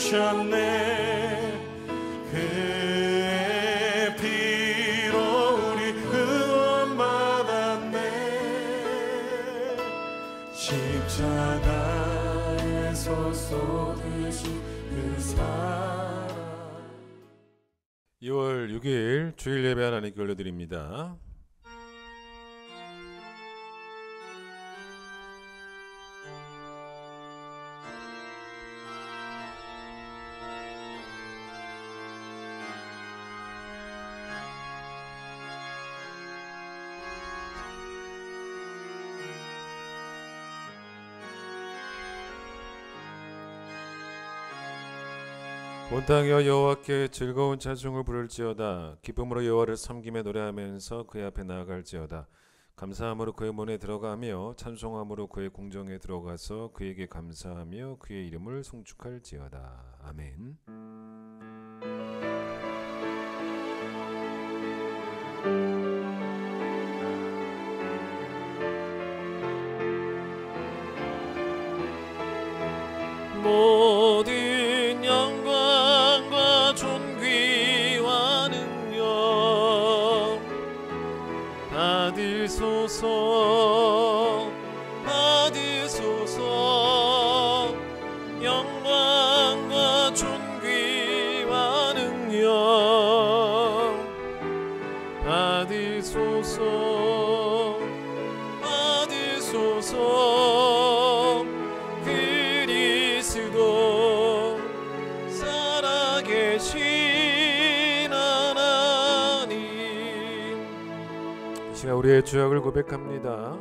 주셨네. 그의 피로 우리 의원 받았네. 십자가에서 쏟으신 그 사랑. 2월 6일 주일 예배 하나님께 올려드립니다. 온 땅이여 여호와께 즐거운 찬송을 부를지어다. 기쁨으로 여호와를 섬기며 노래하면서 그의 앞에 나아갈지어다. 감사함으로 그의 문에 들어가며 찬송함으로 그의 궁정에 들어가서 그에게 감사하며 그의 이름을 송축할지어다. 아멘. 모든 영광과 존귀와 능력 받으소서, 받으소서. 영광과 존귀와 능력 받으소서, 받으소서. 그리스도 살아계신 하나님. 이 시간 우리의 죄악을 고백합니다.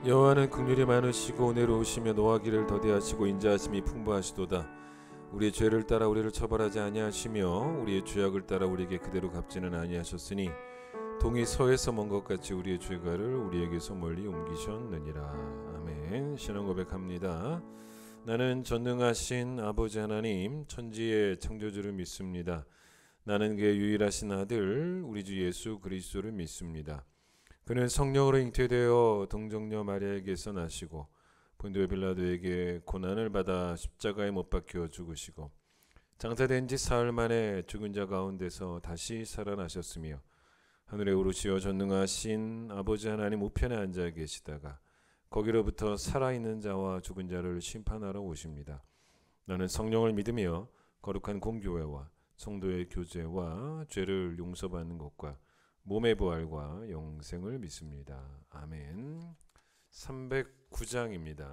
여호와는 긍휼이 많으시고 은혜로우시며 노하기를 더디하시고 인자하심이 풍부하시도다. 우리의 죄를 따라 우리를 처벌하지 아니하시며 우리의 죄악을 따라 우리에게 그대로 갚지는 아니하셨으니 동이 서에서 먼 것 같이 우리의 죄가를 우리에게서 멀리 옮기셨느니라. 아멘. 신앙 고백합니다. 나는 전능하신 아버지 하나님 천지의 창조주를 믿습니다. 나는 그의 유일하신 아들 우리 주 예수 그리스도를 믿습니다. 그는 성령으로 잉태되어 동정녀 마리아에게서 나시고 본디오 빌라도에게 고난을 받아 십자가에 못 박혀 죽으시고 장사된 지 사흘 만에 죽은 자 가운데서 다시 살아나셨으며 하늘에 오르시어 전능하신 아버지 하나님 우편에 앉아 계시다가 거기로부터 살아있는 자와 죽은 자를 심판하러 오십니다. 나는 성령을 믿으며 거룩한 공교회와 성도의 교제와 죄를 용서받는 것과 몸의 부활과 영생을 믿습니다. 아멘. 309장입니다.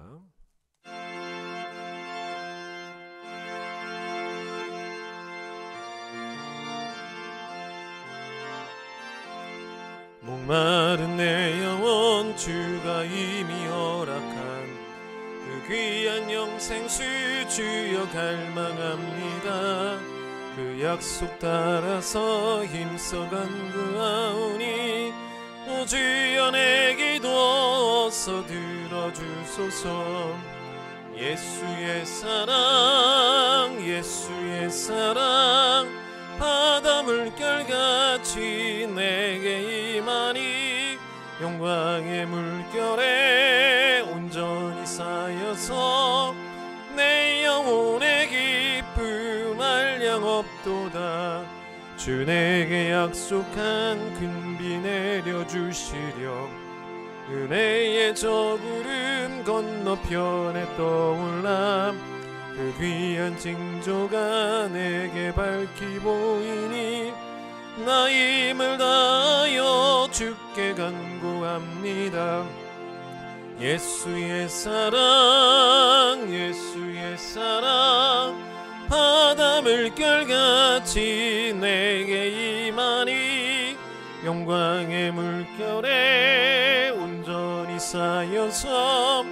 목마른 내 영혼 주가 이미 허락한 그 귀한 영생수 주여 갈망합니다. 그 약속 따라서 힘써 간구하오니 오 주여 내 기도 어서 들어주소서. 예수의 사랑 예수의 사랑 바다 물결같이 내게 임하니 영광의 물결에 온전히 쌓여서 내 영혼의 기쁨 한량없도다. 주 내게 약속한 큰비 내려주시려 은혜의 저 구름 건너편에 떠올라 그 귀한 징조가 내게 밝히 보이니 나 힘을 다하여 주께 간구합니다. 예수의 사랑, 예수의 사랑, 바다 물결같이 내게 임하니 영광의 물결에 온전히 쌓여서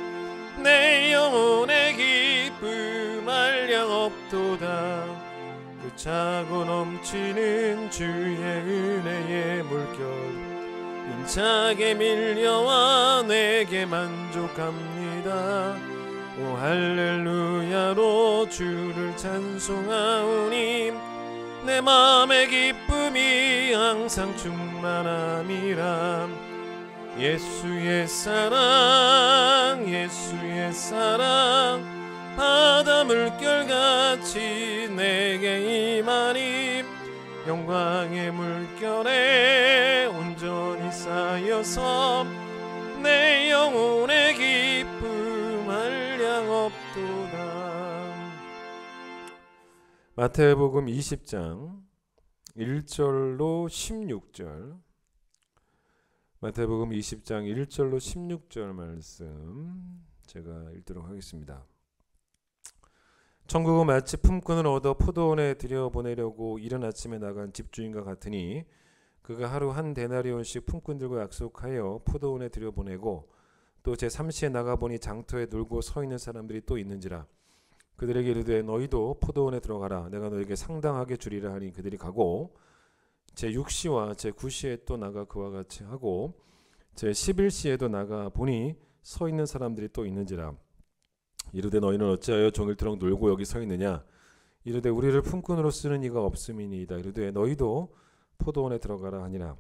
내 영혼의 기쁨 한량 없도다. 그 차고 넘치는 주의 은혜의 물결 힘차게 밀려와 내게 만족합니다. 오 할렐루야로 주를 찬송하오니 내 맘의 기쁨이 항상 충만함이라. 예수의 사랑, 예수의 사랑, 바다 물결같이 내게 임하니 영광의 물결에 온전히 쌓여서 내 영혼의 기쁨 한량 없도다. 마태복음 20장 1절로 16절, 마태복음 20장 1절로 16절 말씀 제가 읽도록 하겠습니다. 천국은 마치 품꾼을 얻어 포도원에 들여보내려고 이른 아침에 나간 집주인과 같으니 그가 하루 한 데나리온씩 품꾼들과 약속하여 포도원에 들여보내고 또 제3시에 나가보니 장터에 놀고 서 있는 사람들이 또 있는지라. 그들에게 이르되 너희도 포도원에 들어가라. 내가 너에게 상당하게 주리라 하니 그들이 가고 제6시와 제9시에 또 나가 그와 같이 하고 제11시에도 나가 보니 서 있는 사람들이 또 있는지라. 이르되 너희는 어찌하여 종일토록 놀고 여기 서 있느냐. 이르되 우리를 품꾼으로 쓰는 이가 없음이니이다. 이르되 너희도 포도원에 들어가라 하니라.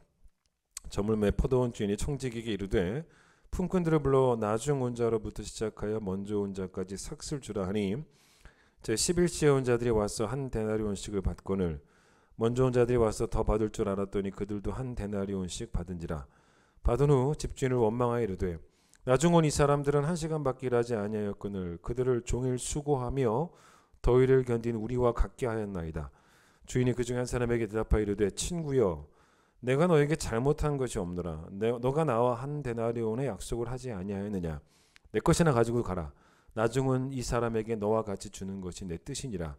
저물매 포도원 주인이 청지기에게 이르되 품꾼들을 불러 나중 온 자로부터 시작하여 먼저 온 자까지 삭슬 주라 하니 제11시에 온 자들이 와서 한 데나리온씩을 받거늘 먼저 온 자들이 와서 더 받을 줄 알았더니 그들도 한 데나리온씩 받은지라. 받은 후 집주인을 원망하여 이르되 나중 온 이 사람들은 1시간밖에 일하지 아니하였거늘 그들을 종일 수고하며 더위를 견딘 우리와 같게 하였나이다. 주인이 그 중에 한 사람에게 대답하여 이르되 친구여 내가 너에게 잘못한 것이 없노라. 너가 나와 한 데나리온의 약속을 하지 아니하였느냐. 내 것이나 가지고 가라. 나중은 이 사람에게 너와 같이 주는 것이 내 뜻이니라.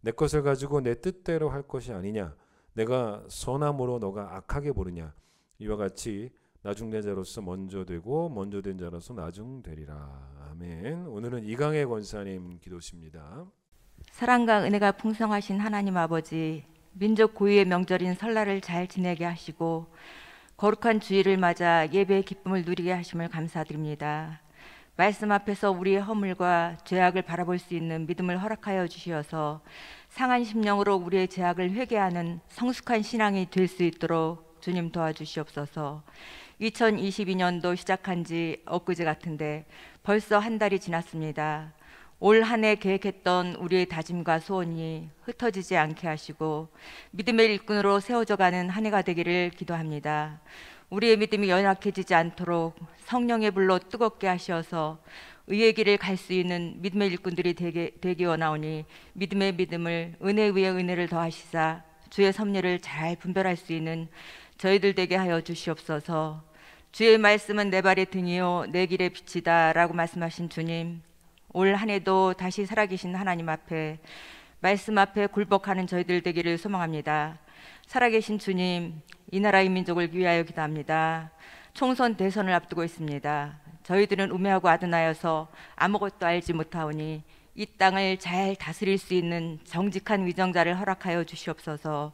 내 것을 가지고 내 뜻대로 할 것이 아니냐. 내가 선함으로 너가 악하게 보느냐. 이와 같이 나중된 자로서 먼저 되고 먼저 된 자로서 나중되리라. 아멘. 오늘은 이강혜 권사님 기도십니다. 사랑과 은혜가 풍성하신 하나님 아버지, 민족 고유의 명절인 설날을 잘 지내게 하시고 거룩한 주일을 맞아 예배의 기쁨을 누리게 하심을 감사드립니다. 말씀 앞에서 우리의 허물과 죄악을 바라볼 수 있는 믿음을 허락하여 주시어서 상한 심령으로 우리의 죄악을 회개하는 성숙한 신앙이 될 수 있도록 주님 도와주시옵소서. 2022년도 시작한 지 엊그제 같은데 벌써 한 달이 지났습니다. 올 한 해 계획했던 우리의 다짐과 소원이 흩어지지 않게 하시고 믿음의 일꾼으로 세워져가는 한 해가 되기를 기도합니다. 우리의 믿음이 연약해지지 않도록 성령의 불로 뜨겁게 하시어서 의의 길을 갈 수 있는 믿음의 일꾼들이 되기 원하오니 믿음의 믿음을 은혜 위에 은혜를 더하시사 주의 섭리를 잘 분별할 수 있는 저희들 되게 하여 주시옵소서. 주의 말씀은 내 발의 등이요 내 길의 빛이다 라고 말씀하신 주님, 올 한 해도 다시 살아계신 하나님 앞에 말씀 앞에 굴복하는 저희들 되기를 소망합니다. 살아계신 주님, 이 나라의 민족을 위하여 기도합니다. 총선 대선을 앞두고 있습니다. 저희들은 우매하고 아둔하여서 아무것도 알지 못하오니 이 땅을 잘 다스릴 수 있는 정직한 위정자를 허락하여 주시옵소서.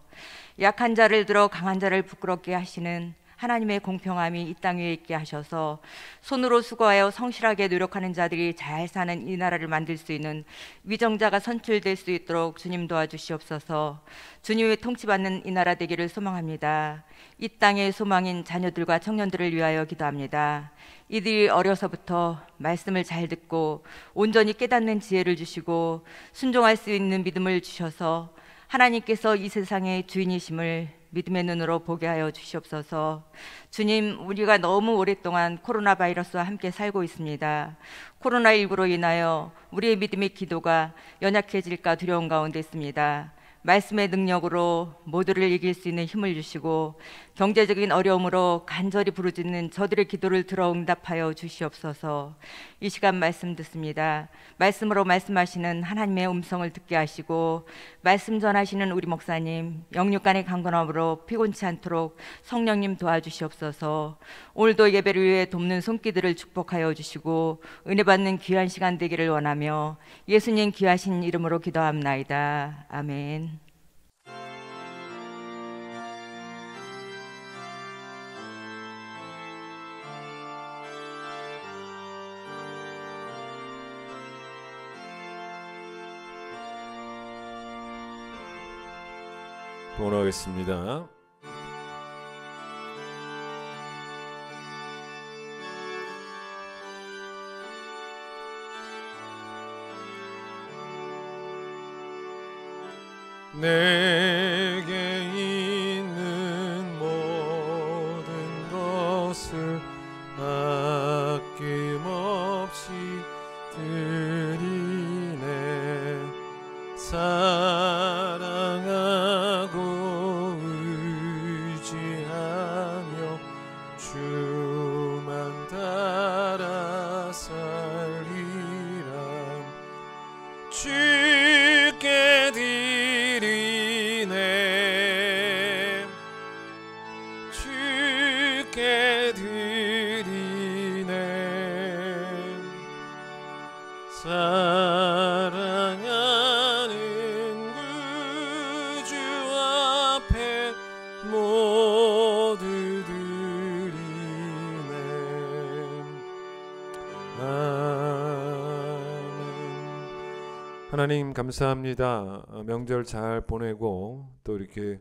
약한 자를 들어 강한 자를 부끄럽게 하시는 하나님의 공평함이 이 땅 위에 있게 하셔서 손으로 수고하여 성실하게 노력하는 자들이 잘 사는 이 나라를 만들 수 있는 위정자가 선출될 수 있도록 주님 도와주시옵소서. 주님의 통치받는 이 나라 되기를 소망합니다. 이 땅의 소망인 자녀들과 청년들을 위하여 기도합니다. 이들이 어려서부터 말씀을 잘 듣고 온전히 깨닫는 지혜를 주시고 순종할 수 있는 믿음을 주셔서 하나님께서 이 세상의 주인이심을 믿음의 눈으로 보게 하여 주시옵소서. 주님, 우리가 너무 오랫동안 코로나 바이러스와 함께 살고 있습니다. 코로나19로 인하여 우리의 믿음의 기도가 연약해질까 두려운 가운데 있습니다. 말씀의 능력으로 모두를 이길 수 있는 힘을 주시고 경제적인 어려움으로 간절히 부르짖는 저들의 기도를 들어 응답하여 주시옵소서. 이 시간 말씀 듣습니다. 말씀으로 말씀하시는 하나님의 음성을 듣게 하시고 말씀 전하시는 우리 목사님 영육간의 강건함으로 피곤치 않도록 성령님 도와주시옵소서. 오늘도 예배를 위해 돕는 손길들을 축복하여 주시고 은혜 받는 귀한 시간 되기를 원하며 예수님 귀하신 이름으로 기도합나이다. 아멘. 봉헌하겠습니다. 내게 있는 모든 것을 아낌없이 드리네. 사랑하고 의지하며 주만 따라 살리라. 주께 드리네. 주께 드리네. 사랑하는 구주 앞에 모두 드리네. 아멘. 하나님 감사합니다. 명절 잘 보내고 또 이렇게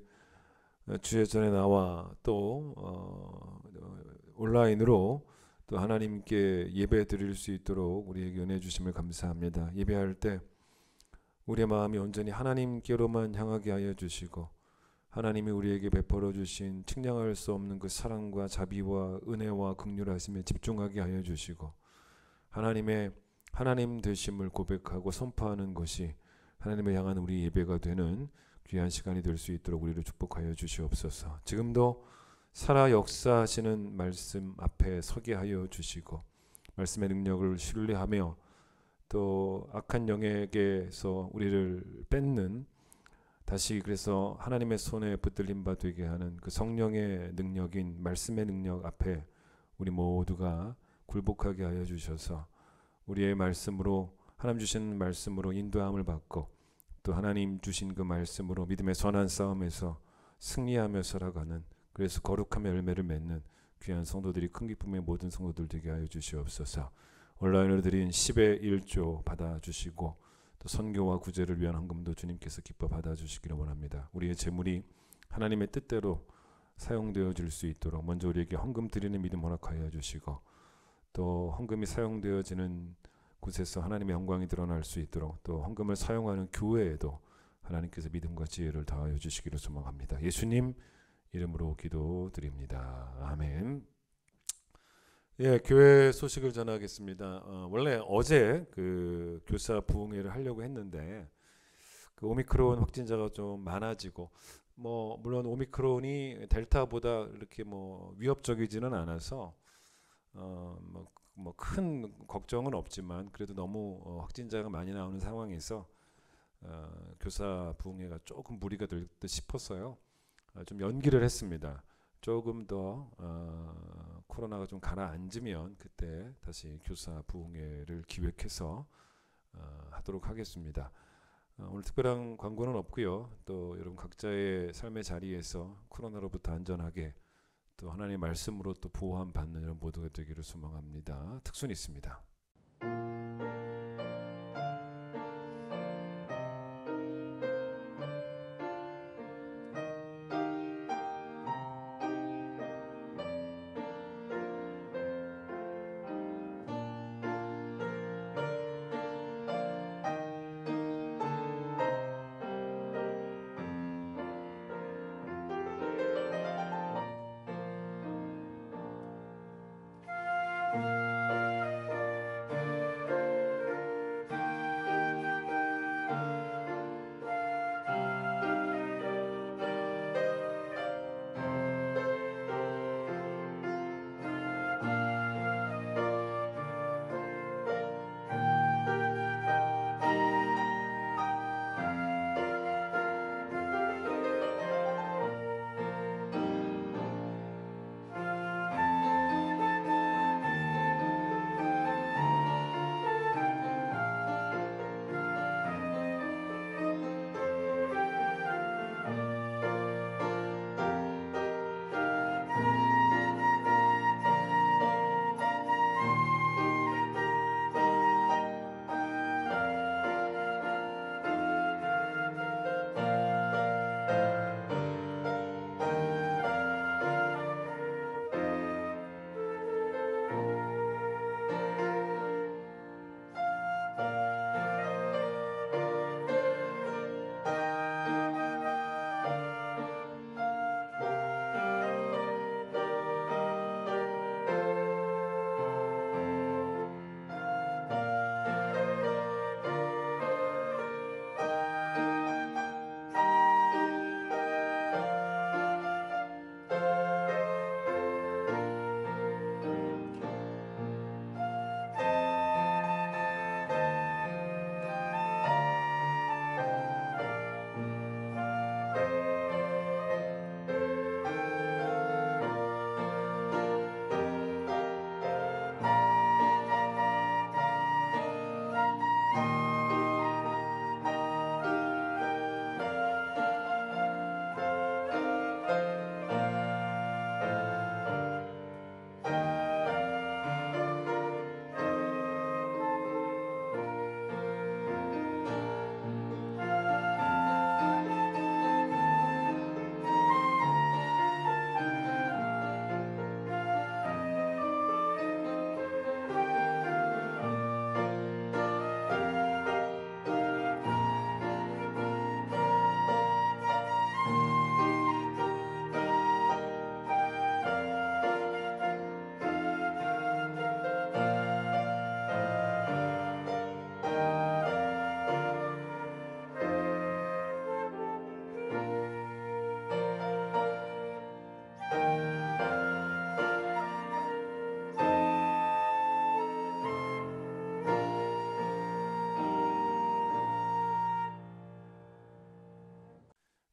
주의 전에 나와 또 온라인으로 또 하나님께 예배 드릴 수 있도록 우리에게 은혜 주심을 감사합니다. 예배할 때 우리의 마음이 온전히 하나님께로만 향하게 하여 주시고 하나님이 우리에게 베풀어 주신 측량할 수 없는 그 사랑과 자비와 은혜와 긍휼하심에 집중하게 하여 주시고 하나님의 하나님 되심을 고백하고 선포하는 것이 하나님을 향한 우리 예배가 되는 귀한 시간이 될 수 있도록 우리를 축복하여 주시옵소서. 지금도 살아 역사하시는 말씀 앞에 서게 하여 주시고 말씀의 능력을 신뢰하며 또 악한 영에게서 우리를 뺏는 다시 그래서 하나님의 손에 붙들림 바 되게 하는 그 성령의 능력인 말씀의 능력 앞에 우리 모두가 굴복하게 하여 주셔서 우리의 말씀으로 하나님 주신 말씀으로 인도함을 받고 또 하나님 주신 그 말씀으로 믿음의 선한 싸움에서 승리하며 살아가는 그래서 거룩함의 열매를 맺는 귀한 성도들이 큰 기쁨의 모든 성도들 되게 하여 주시옵소서. 온라인으로 드린 10의 1조 받아주시고 또 선교와 구제를 위한 헌금도 주님께서 기뻐 받아주시기를 원합니다. 우리의 재물이 하나님의 뜻대로 사용되어질 수 있도록 먼저 우리에게 헌금 드리는 믿음 허락하여 주시고 또 헌금이 사용되어지는 곳에서 하나님의 영광이 드러날 수 있도록 또 헌금을 사용하는 교회에도 하나님께서 믿음과 지혜를 더하여 주시기를 소망합니다. 예수님 이름으로 기도드립니다. 아멘. 예, 교회 소식을 전하겠습니다. 원래 어제 그 교사 부흥회를 하려고 했는데 그 오미크론 확진자가 좀 많아지고 뭐 물론 오미크론이 델타보다 이렇게 뭐 위협적이지는 않아서 뭐 큰 걱정은 없지만 그래도 너무 확진자가 많이 나오는 상황에서 교사 부흥회가 조금 무리가 될 듯 싶어서요. 좀 연기를 했습니다. 조금 더 코로나가 좀 가라앉으면 그때 다시 교사 부흥회를 기획해서 하도록 하겠습니다. 오늘 특별한 광고는 없고요. 또 여러분 각자의 삶의 자리에서 코로나로부터 안전하게 또 하나님의 말씀으로 또 보호함 받는 이런 모두가 되기를 소망합니다. 특순이 있습니다.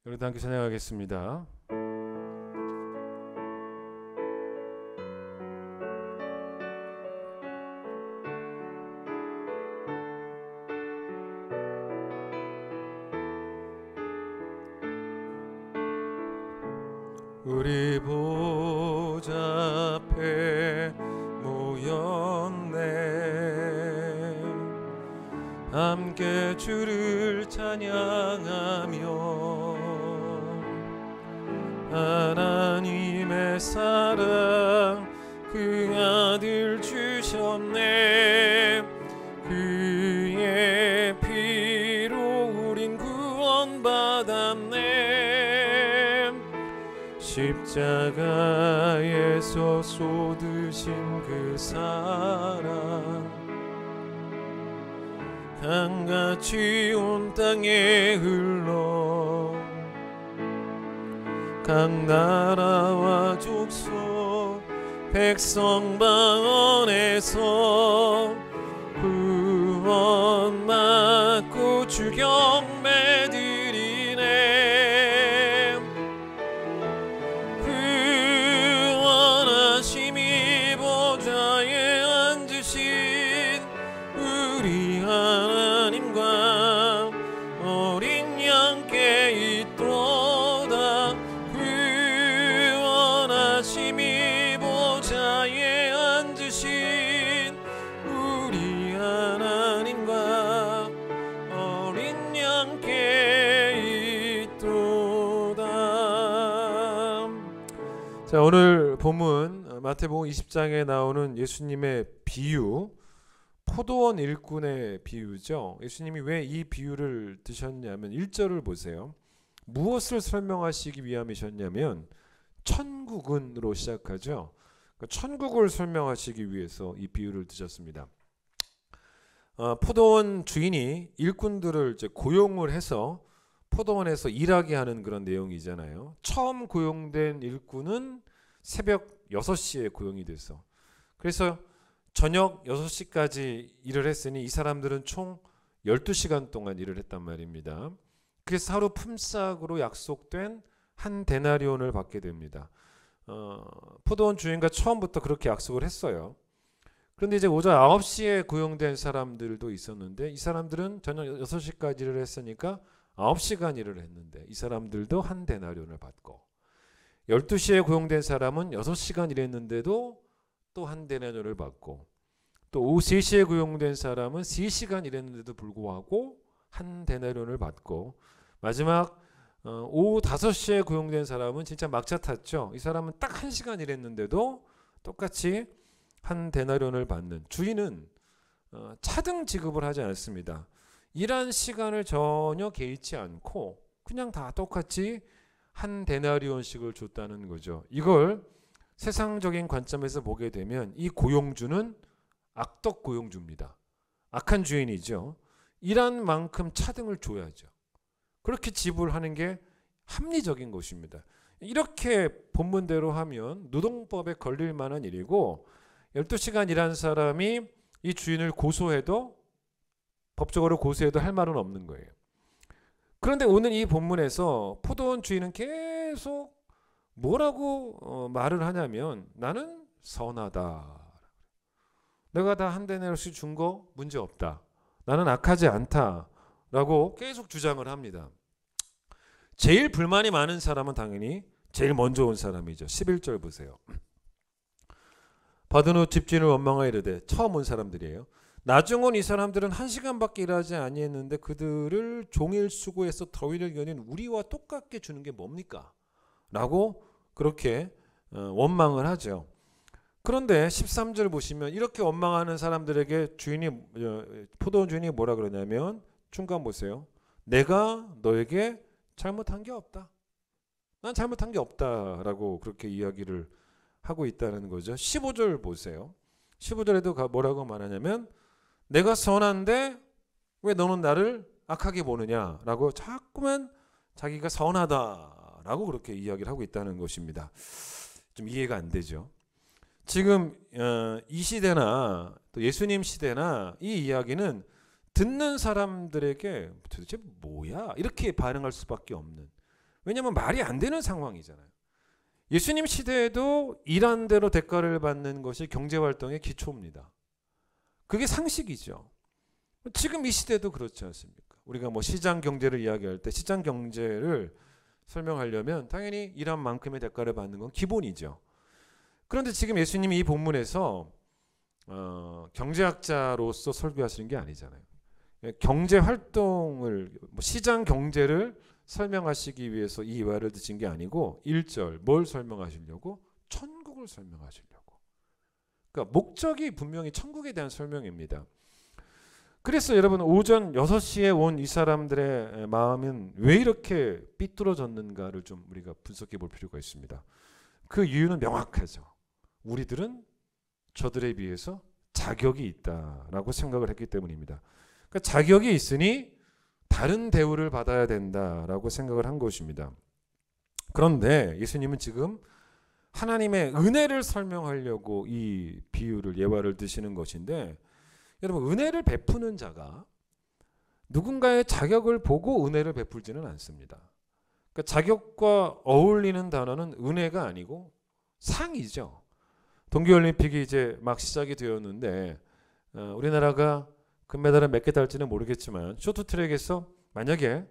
우리도 함께 찬양하겠습니다. 우리 보좌 앞에 모였네. 함께 주를 찬양하며 하나님의 사랑 그 아들 주셨네. 그의 피로 우린 구원받았네. 십자가에서 쏟으신 그 사랑 강같이 온 땅에 흘러 각 나라와 족속 백성 방언에서 구원 받고 주 경배 드리네. 구원하심이 보좌에 앉으신 우리 하나님과 어린 양께 있도다. 구원하심이 보좌에 앉으신 우리 하나님과 어린 양께 있도다. 자, 오늘 본문 마태복음 20장에 나오는 예수님의 비유, 포도원 일꾼의 비유죠. 예수님이 왜 이 비유를 드셨냐면 1절을 보세요. 무엇을 설명하시기 위함이셨냐면 천국은으로 시작하죠. 천국을 설명하시기 위해서 이 비유를 드셨습니다. 포도원 주인이 일꾼들을 이제 고용을 해서 포도원에서 일하게 하는 그런 내용이잖아요. 처음 고용된 일꾼은 새벽 6시에 고용이 돼서, 그래서 저녁 6시까지 일을 했으니 이 사람들은 총 12시간 동안 일을 했단 말입니다. 그래서 하루 품삯으로 약속된 한 데나리온을 받게 됩니다. 포도원 주인과 처음부터 그렇게 약속을 했어요. 그런데 이제 오전 9시에 고용된 사람들도 있었는데 이 사람들은 저녁 6시까지 일을 했으니까 9시간 일을 했는데 이 사람들도 한 데나리온을 받고, 12시에 고용된 사람은 6시간 일했는데도 또 한 데나리온을 받고, 또 오후 3시에 고용된 사람은 3시간 일했는데도 불구하고 한 데나리온을 받고, 마지막 오후 5시에 고용된 사람은 진짜 막차 탔죠. 이 사람은 딱 1시간 일했는데도 똑같이 한 데나리온을 받는. 주인은 차등 지급을 하지 않습니다. 일한 시간을 전혀 개의치 않고 그냥 다 똑같이 한 데나리온씩을 줬다는 거죠. 이걸 세상적인 관점에서 보게 되면 이 고용주는 악덕 고용주입니다. 악한 주인이죠. 일한 만큼 차등을 줘야죠. 그렇게 지불하는 게 합리적인 것입니다. 이렇게 본문대로 하면 노동법에 걸릴 만한 일이고, 12시간 일한 사람이 이 주인을 고소해도, 법적으로 고소해도 할 말은 없는 거예요. 그런데 오늘 이 본문에서 포도원 주인은 계속 뭐라고 말을 하냐면, 나는 선하다. 내가 다 한 데나리온씩 준 거 문제 없다. 나는 악하지 않다. 라고 계속 주장을 합니다. 제일 불만이 많은 사람은 당연히 제일 먼저 온 사람이죠. 11절 보세요. 받은 후 집주인을 원망하여 이르되, 처음 온 사람들이에요. 나중 온 이 사람들은 1시간밖에 일하지 아니했는데 그들을 종일 수고해서 더위를 견딘 우리와 똑같게 주는 게 뭡니까? 라고 그렇게 원망을 하죠. 그런데 13절 보시면 이렇게 원망하는 사람들에게 포도원 주인이 뭐라 그러냐면, 중간 보세요. 내가 너에게 잘못한 게 없다. 난 잘못한 게 없다라고 그렇게 이야기를 하고 있다는 거죠. 15절 보세요. 15절에도 뭐라고 말하냐면, 내가 선한데 왜 너는 나를 악하게 보느냐라고 자꾸만 자기가 선하다라고 그렇게 이야기를 하고 있다는 것입니다. 좀 이해가 안 되죠. 지금 이 시대나 또 예수님 시대나 이 이야기는 듣는 사람들에게 도대체 뭐야? 이렇게 반응할 수밖에 없는, 왜냐하면 말이 안 되는 상황이잖아요. 예수님 시대에도 일한 대로 대가를 받는 것이 경제활동의 기초입니다. 그게 상식이죠. 지금 이 시대도 그렇지 않습니까? 우리가 뭐 시장 경제를 이야기할 때 시장 경제를 설명하려면 당연히 일한 만큼의 대가를 받는 건 기본이죠. 그런데 지금 예수님이 이 본문에서 경제학자로서 설교하시는 게 아니잖아요. 경제활동을 시장 경제를 설명하시기 위해서 이 예화를 드신 게 아니고 1절 뭘 설명하시려고? 천국을 설명하시려고. 그러니까 목적이 분명히 천국에 대한 설명입니다. 그래서 여러분 오전 6시에 온 이 사람들의 마음은 왜 이렇게 삐뚤어졌는가를 좀 우리가 분석해 볼 필요가 있습니다. 그 이유는 명확하죠. 우리들은 저들에 비해서 자격이 있다라고 생각을 했기 때문입니다. 그러니까 자격이 있으니 다른 대우를 받아야 된다라고 생각을 한 것입니다. 그런데 예수님은 지금 하나님의 은혜를 설명하려고 이 비유를 예화를 드시는 것인데 여러분 은혜를 베푸는 자가 누군가의 자격을 보고 은혜를 베풀지는 않습니다. 그러니까 자격과 어울리는 단어는 은혜가 아니고 상이죠. 동계올림픽이 이제 막 시작이 되었는데 우리나라가 금메달을 몇 개 딸지는 모르겠지만 쇼트트랙에서 만약에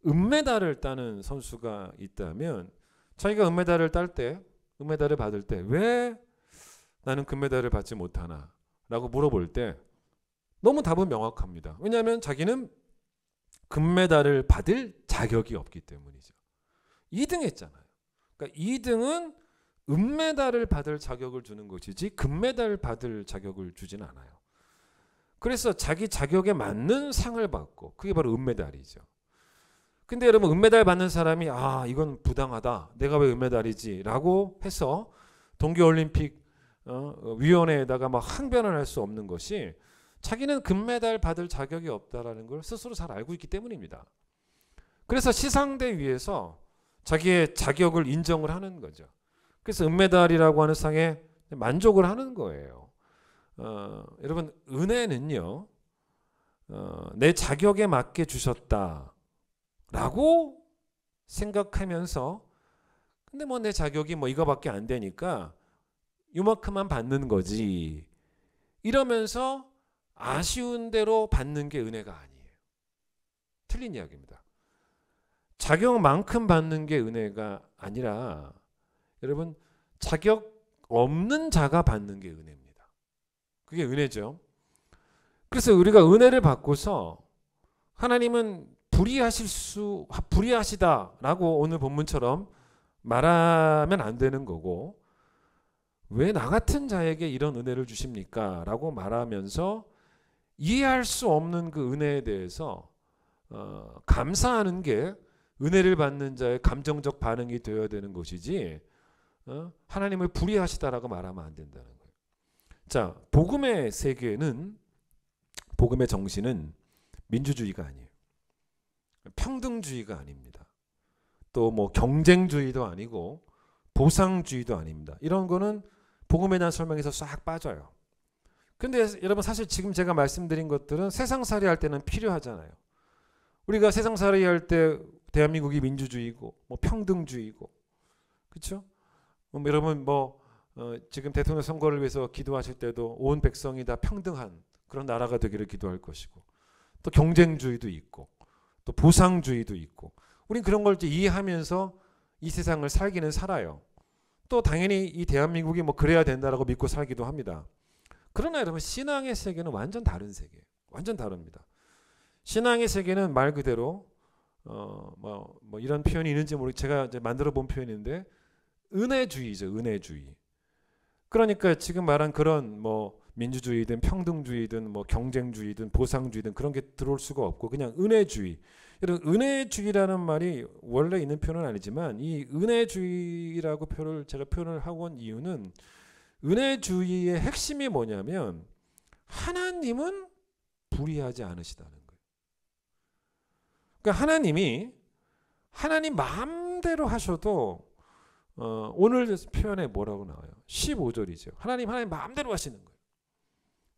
은메달을 따는 선수가 있다면 자기가 은메달을 딸 때, 은메달을 받을 때 왜 나는 금메달을 받지 못하나 라고 물어볼 때 너무 답은 명확합니다. 왜냐하면 자기는 금메달을 받을 자격이 없기 때문이죠. 2등 했잖아요. 그러니까 2등은 은메달을 받을 자격을 주는 것이지 금메달을 받을 자격을 주진 않아요. 그래서 자기 자격에 맞는 상을 받고 그게 바로 은메달이죠. 근데 여러분 은메달 받는 사람이 이건 부당하다. 내가 왜 은메달이지? 라고 해서 동계올림픽 위원회에다가 막 항변을 할 수 없는 것이 자기는 금메달 받을 자격이 없다라는 걸 스스로 잘 알고 있기 때문입니다. 그래서 시상대 위에서 자기의 자격을 인정을 하는 거죠. 그래서 은메달이라고 하는 상에 만족을 하는 거예요. 여러분 은혜는요 내 자격에 맞게 주셨다라고 생각하면서 근데 뭐 내 자격이 뭐 이거밖에 안 되니까 요만큼만 받는 거지 이러면서 아쉬운 대로 받는 게 은혜가 아니에요. 틀린 이야기입니다. 자격만큼 받는 게 은혜가 아니라 여러분 자격 없는 자가 받는 게 은혜입니다. 그게 은혜죠. 그래서 우리가 은혜를 받고서 하나님은 불의하시다라고 오늘 본문처럼 말하면 안 되는 거고 왜 나 같은 자에게 이런 은혜를 주십니까? 라고 말하면서 이해할 수 없는 그 은혜에 대해서 감사하는 게 은혜를 받는 자의 감정적 반응이 되어야 되는 것이지 하나님을 불의하시다라고 말하면 안 된다는 거예요. 자, 복음의 세계는 복음의 정신은 민주주의가 아니에요. 평등주의가 아닙니다. 또 뭐 경쟁주의도 아니고 보상주의도 아닙니다. 이런 거는 복음에 대한 설명에서 싹 빠져요. 근데 여러분 사실 지금 제가 말씀드린 것들은 세상살이 할 때는 필요하잖아요. 우리가 세상살이 할 때 대한민국이 민주주의고 뭐 평등주의고 그렇죠? 여러분 지금 대통령 선거를 위해서 기도하실 때도 온 백성이 다 평등한 그런 나라가 되기를 기도할 것이고 또 경쟁주의도 있고 또 보상주의도 있고 우린 그런 걸 이해하면서 이 세상을 살기는 살아요. 또 당연히 이 대한민국이 뭐 그래야 된다라고 믿고 살기도 합니다. 그러나 여러분 신앙의 세계는 완전 다른 세계예요. 완전 다릅니다. 신앙의 세계는 말 그대로 뭐 이런 표현이 있는지 제가 이제 만들어 본 표현인데 은혜주의죠. 은혜주의. 그러니까 지금 말한 그런 뭐 민주주의든 평등주의든 뭐 경쟁주의든 보상주의든 그런 게 들어올 수가 없고 그냥 은혜주의. 여러분 은혜주의라는 말이 원래 있는 표현은 아니지만 이 은혜주의라고 제가 표현을 하고 온 이유는 은혜주의의 핵심이 뭐냐면 하나님은 불의하지 않으시다는 거예요. 그러니까 하나님 마음대로 하셔도 오늘 표현에 뭐라고 나와요? 15절이죠. 하나님 마음대로 하시는 거예요.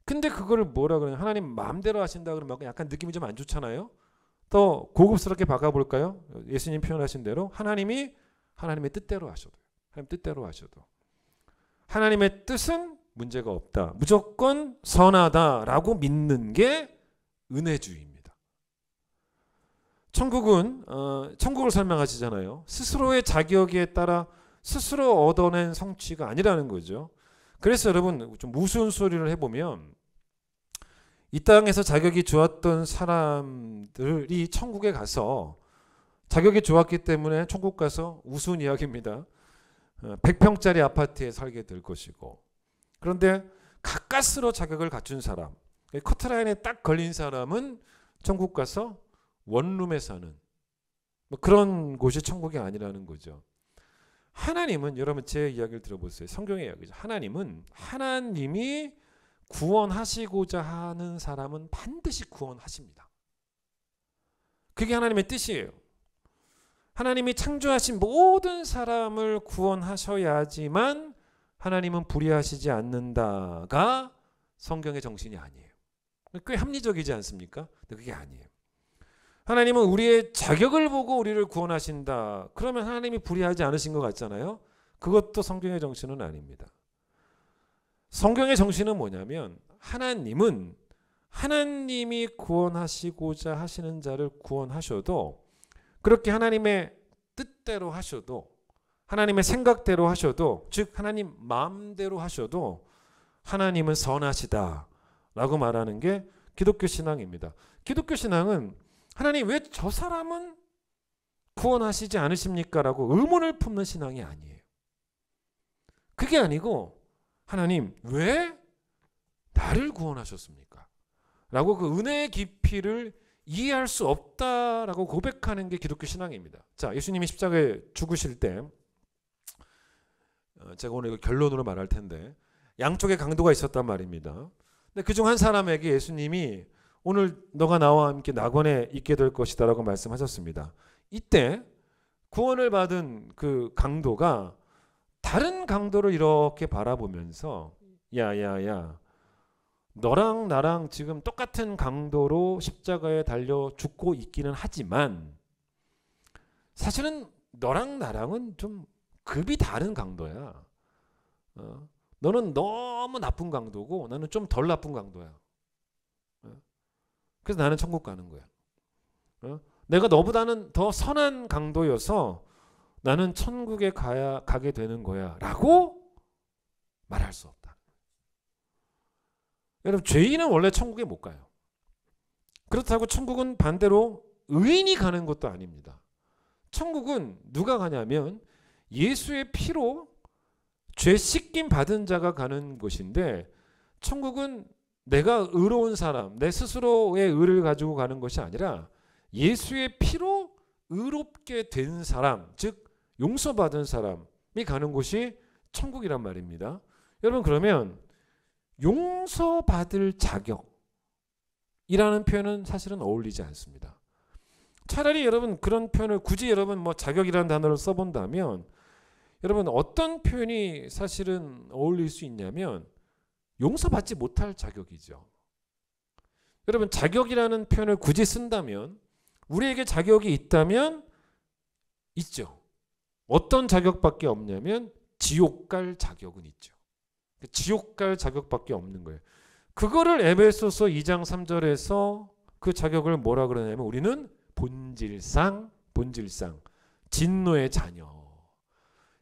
근데 그거를 뭐라 그러냐? 하나님 마음대로 하신다 그러면 약간 느낌이 좀 안 좋잖아요. 더 고급스럽게 바꿔볼까요? 예수님 표현하신 대로 하나님의 뜻대로 하셔도, 하나님 뜻대로 하셔도, 하나님의 뜻은 문제가 없다, 무조건 선하다라고 믿는 게 은혜주의입니다. 천국은 천국을 설명하시잖아요. 스스로의 자격에 따라 스스로 얻어낸 성취가 아니라는 거죠. 그래서 여러분 좀 우스운소리를 해보면 이 땅에서 자격이 좋았던 사람들이 천국에 가서 자격이 좋았기 때문에 천국 가서 우스운 이야기입니다. 100평짜리 아파트에 살게 될 것이고, 그런데 가까스로 자격을 갖춘 사람, 커트라인에 딱 걸린 사람은 천국 가서 원룸에 사는 뭐 그런 곳이 천국이 아니라는 거죠. 하나님은, 여러분 제 이야기를 들어보세요. 성경의 이야기죠. 하나님이 구원하시고자 하는 사람은 반드시 구원하십니다. 그게 하나님의 뜻이에요. 하나님이 창조하신 모든 사람을 구원하셔야지만 하나님은 불의하시지 않는다가 성경의 정신이 아니에요. 꽤 합리적이지 않습니까? 근데 그게 아니에요. 하나님은 우리의 자격을 보고 우리를 구원하신다. 그러면 하나님이 불의하지 않으신 것 같잖아요. 그것도 성경의 정신은 아닙니다. 성경의 정신은 뭐냐면 하나님이 구원하시고자 하시는 자를 구원하셔도, 그렇게 하나님의 뜻대로 하셔도, 하나님의 생각대로 하셔도, 즉 하나님 마음대로 하셔도 하나님은 선하시다라고 말하는 게 기독교 신앙입니다. 기독교 신앙은 하나님 왜 저 사람은 구원하시지 않으십니까? 라고 의문을 품는 신앙이 아니에요. 그게 아니고 하나님 왜 나를 구원하셨습니까? 라고 그 은혜의 깊이를 이해할 수 없다라고 고백하는 게 기독교 신앙입니다. 자, 예수님이 십자가에 죽으실 때, 제가 오늘 이거 결론으로 말할 텐데, 양쪽에 강도가 있었단 말입니다. 근데 그중 한 사람에게 예수님이 오늘 너가 나와 함께 낙원에 있게 될 것이다 라고 말씀하셨습니다. 이때 구원을 받은 그 강도가 다른 강도를 이렇게 바라보면서, 야야야, 너랑 나랑 지금 똑같은 강도로 십자가에 달려 죽고 있기는 하지만 사실은 너랑 나랑은 좀 급이 다른 강도야. 너는 너무 나쁜 강도고 나는 좀 덜 나쁜 강도야. 그래서 나는 천국 가는 거야. 내가 너보다는 더 선한 강도여서 나는 천국에 가게 되는 거야 라고 말할 수 없다. 여러분, 죄인은 원래 천국에 못 가요. 그렇다고 천국은 반대로 의인이 가는 것도 아닙니다. 천국은 누가 가냐면 예수의 피로 죄 씻김 받은 자가 가는 곳인데, 천국은 내가 의로운 사람, 내 스스로의 의를 가지고 가는 것이 아니라 예수의 피로 의롭게 된 사람, 즉 용서받은 사람이 가는 곳이 천국이란 말입니다. 여러분, 그러면 용서받을 자격이라는 표현은 사실은 어울리지 않습니다. 차라리 여러분 그런 표현을 굳이 여러분 뭐 자격이라는 단어를 써본다면, 여러분 어떤 표현이 사실은 어울릴 수 있냐면 용서받지 못할 자격이죠. 여러분, 자격이라는 표현을 굳이 쓴다면, 우리에게 자격이 있다면 있죠. 어떤 자격밖에 없냐면 지옥 갈 자격은 있죠. 지옥 갈 자격밖에 없는 거예요. 그거를 에베소서 2장 3절에서 그 자격을 뭐라 그러냐면 우리는 본질상 진노의 자녀.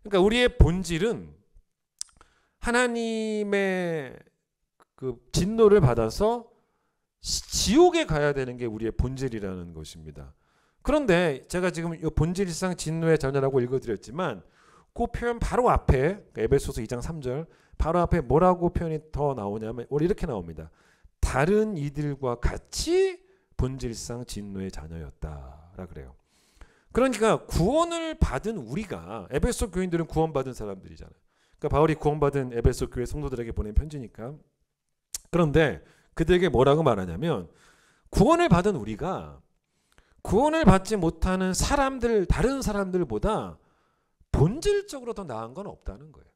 그러니까 우리의 본질은 하나님의 그 진노를 받아서 지옥에 가야 되는 게 우리의 본질이라는 것입니다. 그런데 제가 지금 이 본질상 진노의 자녀라고 읽어드렸지만 그 표현 바로 앞에, 에베소서 2장 3절 바로 앞에 뭐라고 표현이 더 나오냐면 원래 이렇게 나옵니다. 다른 이들과 같이 본질상 진노의 자녀였다라 그래요. 그러니까 구원을 받은 우리가, 에베소 교인들은 구원받은 사람들이잖아요. 그러니까 바울이 구원받은 에베소 교회 성도들에게 보낸 편지니까. 그런데 그들에게 뭐라고 말하냐면, 구원을 받은 우리가 구원을 받지 못하는 사람들, 다른 사람들보다 본질적으로 더 나은 건 없다는 거예요.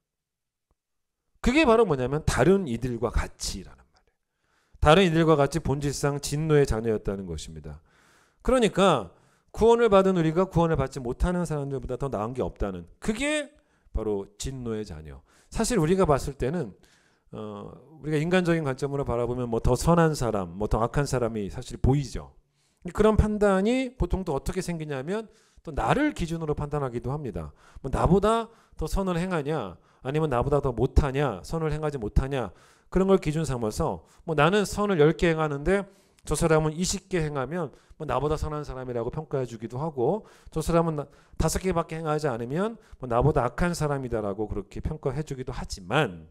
그게 바로 뭐냐면 다른 이들과 같이라는 말이에요. 다른 이들과 같이 본질상 진노의 자녀였다는 것입니다. 그러니까 구원을 받은 우리가 구원을 받지 못하는 사람들보다 더 나은 게 없다는, 그게 바로 진노의 자녀. 사실 우리가 봤을 때는 우리가 인간적인 관점으로 바라보면 뭐 더 선한 사람, 뭐 더 악한 사람이 사실 보이죠. 그런 판단이 보통 또 어떻게 생기냐면 또 나를 기준으로 판단하기도 합니다. 뭐 나보다 더 선을 행하냐, 아니면 나보다 더 못하냐, 선을 행하지 못하냐, 그런 걸 기준 삼아서 뭐 나는 선을 10개 행하는데 저 사람은 20개 행하면 뭐 나보다 선한 사람이라고 평가해 주기도 하고, 저 사람은 5개밖에 행하지 않으면 뭐 나보다 악한 사람이다라고 그렇게 평가해 주기도 하지만,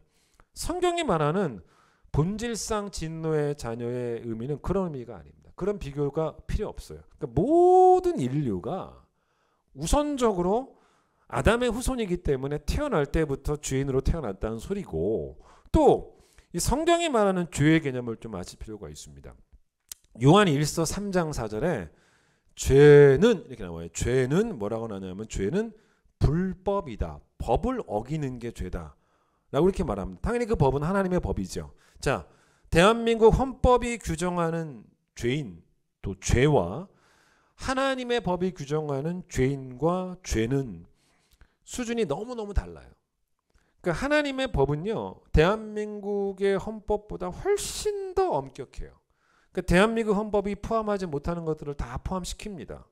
성경이 말하는 본질상 진노의 자녀의 의미는 그런 의미가 아닙니다. 그런 비교가 필요 없어요. 그러니까 모든 인류가 우선적으로 아담의 후손이기 때문에 태어날 때부터 죄인으로 태어났다는 소리고, 또 이 성경이 말하는 죄의 개념을 좀 아실 필요가 있습니다. 요한 1서 3장 4절에 죄는 이렇게 나와요. 죄는 뭐라고 나냐면 죄는 불법이다. 법을 어기는 게 죄다 라고 이렇게 말합니다. 당연히 그 법은 하나님의 법이죠. 자, 대한민국 헌법이 규정하는 죄인, 또 죄와 하나님의 법이 규정하는 죄인과 죄는 수준이 너무너무 달라요. 그러니까 하나님의 법은요, 대한민국의 헌법보다 훨씬 더 엄격해요. 그러니까 대한민국 헌법이 포함하지 못하는 것들을 다 포함시킵니다.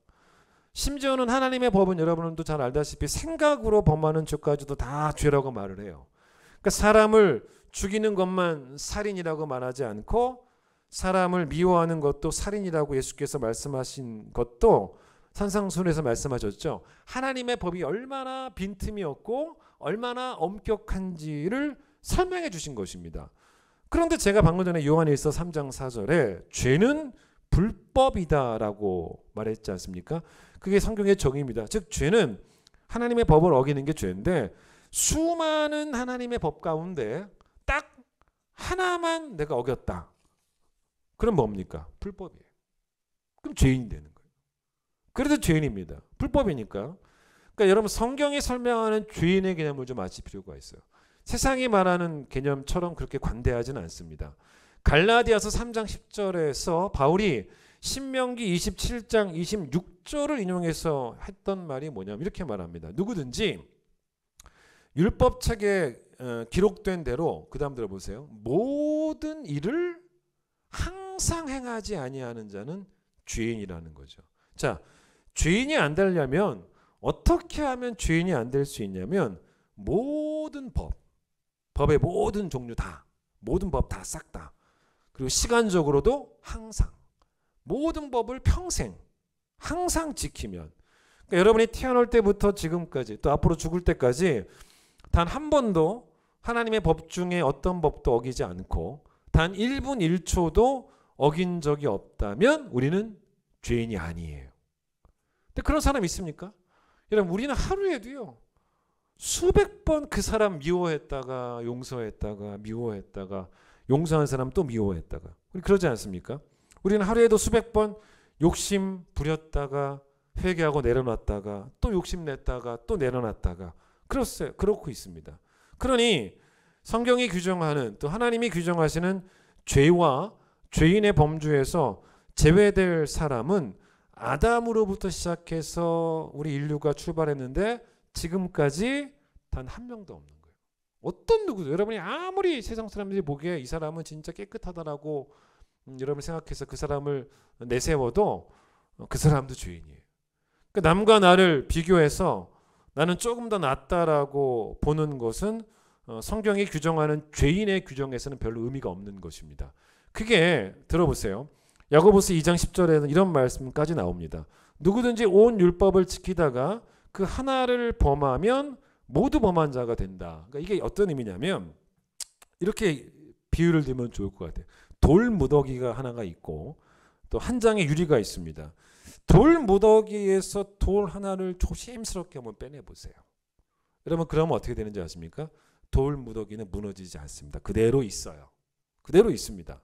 심지어는 하나님의 법은 여러분도 잘 알다시피 생각으로 범하는 죄까지도 다 죄라고 말을 해요. 그러니까 사람을 죽이는 것만 살인이라고 말하지 않고, 사람을 미워하는 것도 살인이라고 예수께서 말씀하신 것도 산상순에서 말씀하셨죠. 하나님의 법이 얼마나 빈틈이 없고 얼마나 엄격한지를 설명해 주신 것입니다. 그런데 제가 방금 전에 요한일서 3장 4절에 죄는 불법이다라고 말했지 않습니까? 그게 성경의 정의입니다. 즉 죄는 하나님의 법을 어기는 게 죄인데, 수많은 하나님의 법 가운데 딱 하나만 내가 어겼다. 그럼 뭡니까? 불법이에요. 그럼 죄인이 되는 거예요. 그래도 죄인입니다. 불법이니까. 그러니까 여러분, 성경이 설명하는 죄인의 개념을 좀 아실 필요가 있어요. 세상이 말하는 개념처럼 그렇게 관대하지는 않습니다. 갈라디아서 3장 10절에서 바울이 신명기 27장 26절을 인용해서 했던 말이 뭐냐면 이렇게 말합니다. 누구든지 율법책에 기록된 대로, 그 다음 들어보세요. 모든 일을 항상 행하지 아니하는 자는 죄인이라는 거죠. 자, 죄인이 안 되려면 어떻게 하면 죄인이 안 될 수 있냐면, 모든 법의 모든 종류 다, 모든 법 다 싹 다, 그리고 시간적으로도 항상 모든 법을 평생 항상 지키면, 그러니까 여러분이 태어날 때부터 지금까지 또 앞으로 죽을 때까지 단 한 번도 하나님의 법 중에 어떤 법도 어기지 않고 단 1분 1초도 어긴 적이 없다면 우리는 죄인이 아니에요. 근데 그런 사람 있습니까? 여러분, 우리는 하루에도요 수백 번 그 사람 미워했다가 용서했다가 미워했다가 용서한 사람 또 미워했다가, 우리 그러지 않습니까? 우리는 하루에도 수백 번 욕심 부렸다가 회개하고 내려놨다가 또 욕심냈다가 또 내려놨다가 그렇고 있습니다. 그러니 성경이 규정하는, 또 하나님이 규정하시는 죄와 죄인의 범주에서 제외될 사람은 아담으로부터 시작해서 우리 인류가 출발했는데 지금까지 단 한 명도 없는 거예요. 어떤 누구도, 여러분이 아무리 세상 사람들이 보기에 이 사람은 진짜 깨끗하다라고 여러분 생각해서 그 사람을 내세워도 그 사람도 죄인이에요. 그러니까 남과 나를 비교해서 나는 조금 더 낫다라고 보는 것은 성경이 규정하는 죄인의 규정에서는 별로 의미가 없는 것입니다. 그게 들어보세요. 야고보서 2장 10절에는 이런 말씀까지 나옵니다. 누구든지 온 율법을 지키다가 그 하나를 범하면 모두 범한 자가 된다. 그러니까 이게 어떤 의미냐면, 이렇게 비유를 들면 좋을 것 같아요. 돌 무더기가 하나가 있고 또 한 장의 유리가 있습니다. 돌 무더기에서 돌 하나를 조심스럽게 한번 빼내보세요. 여러분, 그러면 어떻게 되는지 아십니까? 돌 무더기는 무너지지 않습니다. 그대로 있어요. 그대로 있습니다.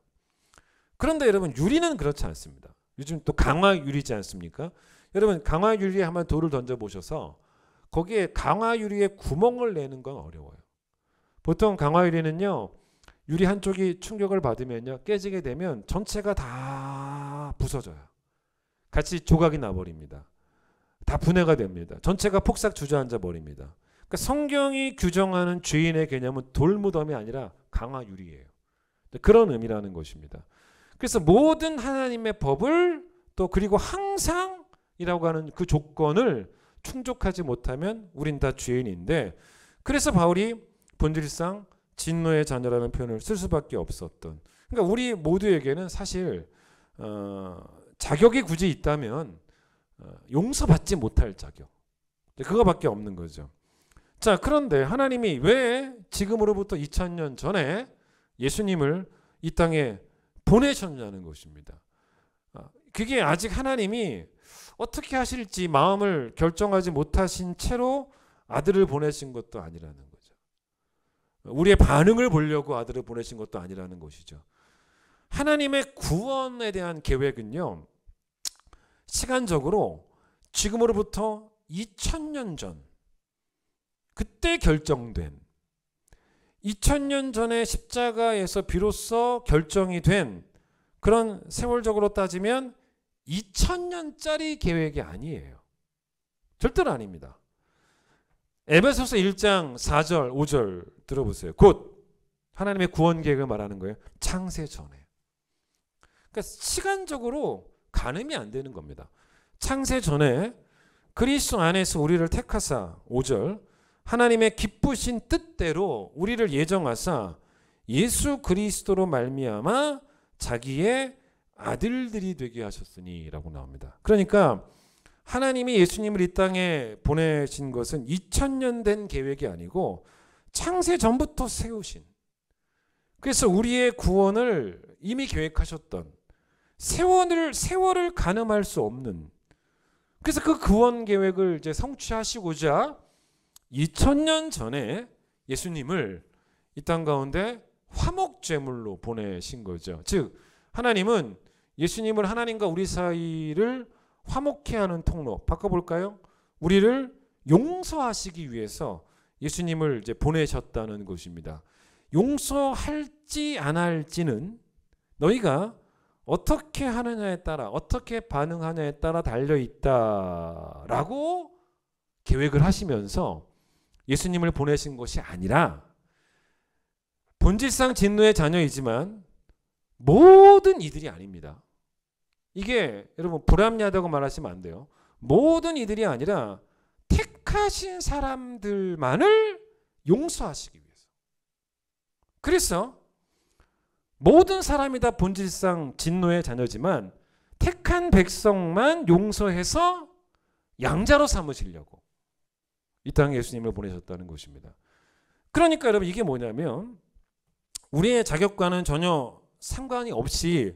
그런데 여러분, 유리는 그렇지 않습니다. 요즘 또 강화 유리지 않습니까? 여러분, 강화 유리에 한번 돌을 던져보셔서 거기에 강화 유리에 구멍을 내는 건 어려워요. 보통 강화 유리는요, 유리 한쪽이 충격을 받으면요 깨지게 되면 전체가 다 부서져요. 같이 조각이 나버립니다. 다 분해가 됩니다. 전체가 폭삭 주저앉아 버립니다. 그러니까 성경이 규정하는 죄인의 개념은 돌무덤이 아니라 강화유리예요. 그런 의미라는 것입니다. 그래서 모든 하나님의 법을 또 그리고 항상이라고 하는 그 조건을 충족하지 못하면 우린 다 죄인인데, 그래서 바울이 본질상 진노의 자녀라는 표현을 쓸 수밖에 없었던, 그러니까 우리 모두에게는 사실 자격이 굳이 있다면 용서받지 못할 자격, 그거밖에 없는 거죠. 자, 그런데 하나님이 왜 지금으로부터 2000년 전에 예수님을 이 땅에 보내셨냐는 것입니다. 그게 아직 하나님이 어떻게 하실지 마음을 결정하지 못하신 채로 아들을 보내신 것도 아니라는 거죠. 우리의 반응을 보려고 아들을 보내신 것도 아니라는 것이죠. 하나님의 구원에 대한 계획은요, 시간적으로 지금으로부터 2000년 전, 그때 결정된, 2000년 전에 십자가에서 비로소 결정이 된 그런 세월적으로 따지면 2000년짜리 계획이 아니에요. 절대로 아닙니다. 에베소서 1장 4절 5절 들어보세요. 곧 하나님의 구원 계획을 말하는 거예요. 창세 전에. 그러니까 시간적으로 가늠이 안 되는 겁니다. 창세 전에 그리스도 안에서 우리를 택하사 5절 하나님의 기쁘신 뜻대로 우리를 예정하사 예수 그리스도로 말미암아 자기의 아들들이 되게 하셨으니 라고 나옵니다. 그러니까 하나님이 예수님을 이 땅에 보내신 것은 2000년 된 계획이 아니고 창세 전부터 세우신, 그래서 우리의 구원을 이미 계획하셨던, 세월을 가늠할 수 없는, 그래서 그 구원 계획을 이제 성취하시고자 2000년 전에 예수님을 이 땅 가운데 화목제물로 보내신 거죠. 즉 하나님은 예수님을 하나님과 우리 사이를 화목케 하는 통로, 바꿔볼까요? 우리를 용서하시기 위해서 예수님을 이제 보내셨다는 것입니다. 용서할지 안 할지는 너희가 어떻게 하느냐에 따라, 어떻게 반응하냐에 따라 달려있다라고 계획을 하시면서 예수님을 보내신 것이 아니라, 본질상 진노의 자녀이지만 모든 이들이 아닙니다. 이게 여러분 불합리하다고 말하시면 안 돼요. 모든 이들이 아니라 택하신 사람들만을 용서하시기 위해서. 그래서 모든 사람이 다 본질상 진노의 자녀지만 택한 백성만 용서해서 양자로 삼으시려고 이 땅에 예수님을 보내셨다는 것입니다. 그러니까 여러분 이게 뭐냐면 우리의 자격과는 전혀 상관이 없이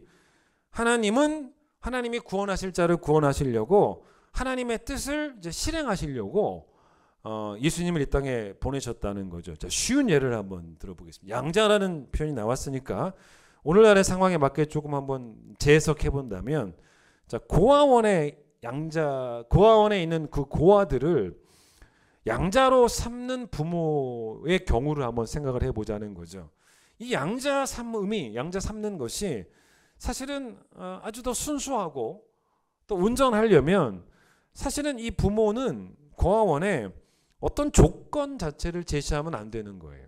하나님이 구원하실 자를 구원하시려고 하나님의 뜻을 이제 실행하시려고 예수님을 이 땅에 보내셨다는 거죠. 자, 쉬운 예를 한번 들어보겠습니다. 양자라는 표현이 나왔으니까 오늘날의 상황에 맞게 조금 한번 재해석해 본다면, 자, 고아원에 있는 그 고아들을 양자로 삼는 부모의 경우를 한번 생각을 해보자는 거죠. 이 양자 삼는 것이 사실은 아주 더 순수하고 또 온전하려면 사실은 이 부모는 고아원에 어떤 조건 자체를 제시하면 안 되는 거예요.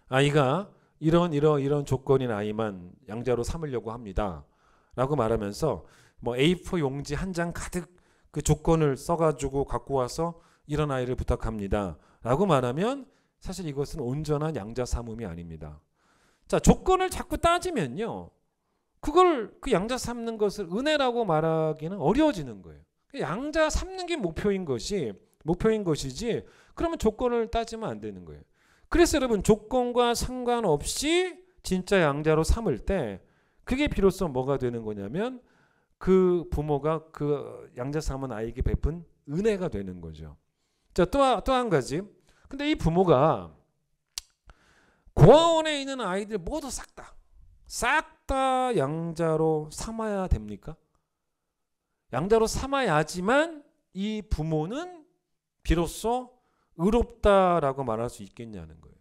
아이가 이런 조건인 아이만 양자로 삼으려고 합니다 라고 말하면서 뭐 A4 용지 한 장 가득 그 조건을 써가지고 갖고 와서 이런 아이를 부탁합니다 라고 말하면 사실 이것은 온전한 양자 삼음이 아닙니다. 자, 조건을 자꾸 따지면요, 그 양자 삼는 것을 은혜라고 말하기는 어려워지는 거예요. 양자 삼는 게 목표인 것이지 그러면 조건을 따지면 안 되는 거예요. 그래서 여러분 조건과 상관없이 진짜 양자로 삼을 때 그게 비로소 뭐가 되는 거냐면 그 부모가 그 양자 삼은 아이에게 베푼 은혜가 되는 거죠. 자, 또 한 가지. 근데 이 부모가 고아원에 있는 아이들 모두 싹 다 양자로 삼아야 됩니까? 양자로 삼아야지만 이 부모는 비로소 의롭다라고 말할 수 있겠냐는 거예요.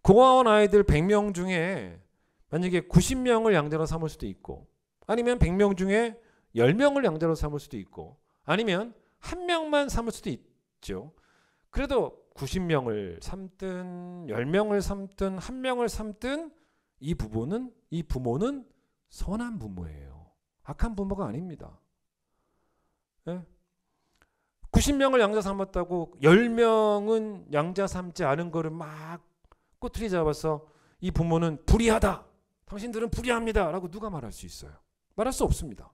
고아원 아이들 100명 중에 만약에 90명을 양자로 삼을 수도 있고, 아니면 100명 중에 10명을 양자로 삼을 수도 있고 아니면 한 명만 삼을 수도 있죠. 그래도 90명을 삼든 10명을 삼든 한 명을 삼든 이 부모는 선한 부모예요. 악한 부모가 아닙니다. 예? 90명을 양자 삼았다고 10명은 양자 삼지 않은 거를 막 꼬투리 잡아서 이 부모는 불의하다. 당신들은 불의합니다. 라고 누가 말할 수 있어요? 말할 수 없습니다.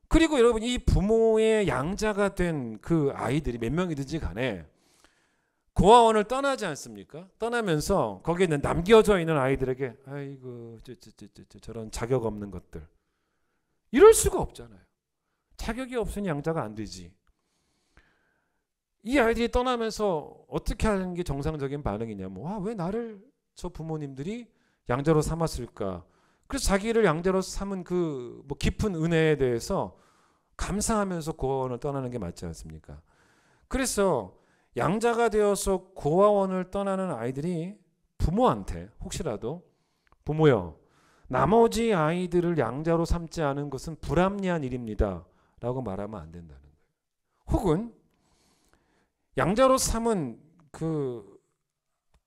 그리고 여러분 이 부모의 양자가 된 그 아이들이 몇 명이든지 간에 고아원을 떠나지 않습니까? 떠나면서 거기에 남겨져 있는 아이들에게 아이고 저런 자격 없는 것들 이럴 수가 없잖아요. 자격이 없으니 양자가 안 되지. 이 아이들이 떠나면서 어떻게 하는 게 정상적인 반응이냐면 와, 왜 나를 저 부모님들이 양자로 삼았을까? 그래서 자기를 양자로 삼은 그 뭐 깊은 은혜에 대해서 감사하면서 고아원을 떠나는 게 맞지 않습니까? 그래서 양자가 되어서 고아원을 떠나는 아이들이 부모한테 혹시라도 부모여 나머지 아이들을 양자로 삼지 않은 것은 불합리한 일입니다 라고 말하면 안 된다는 거예요. 혹은 양자로 삼은 그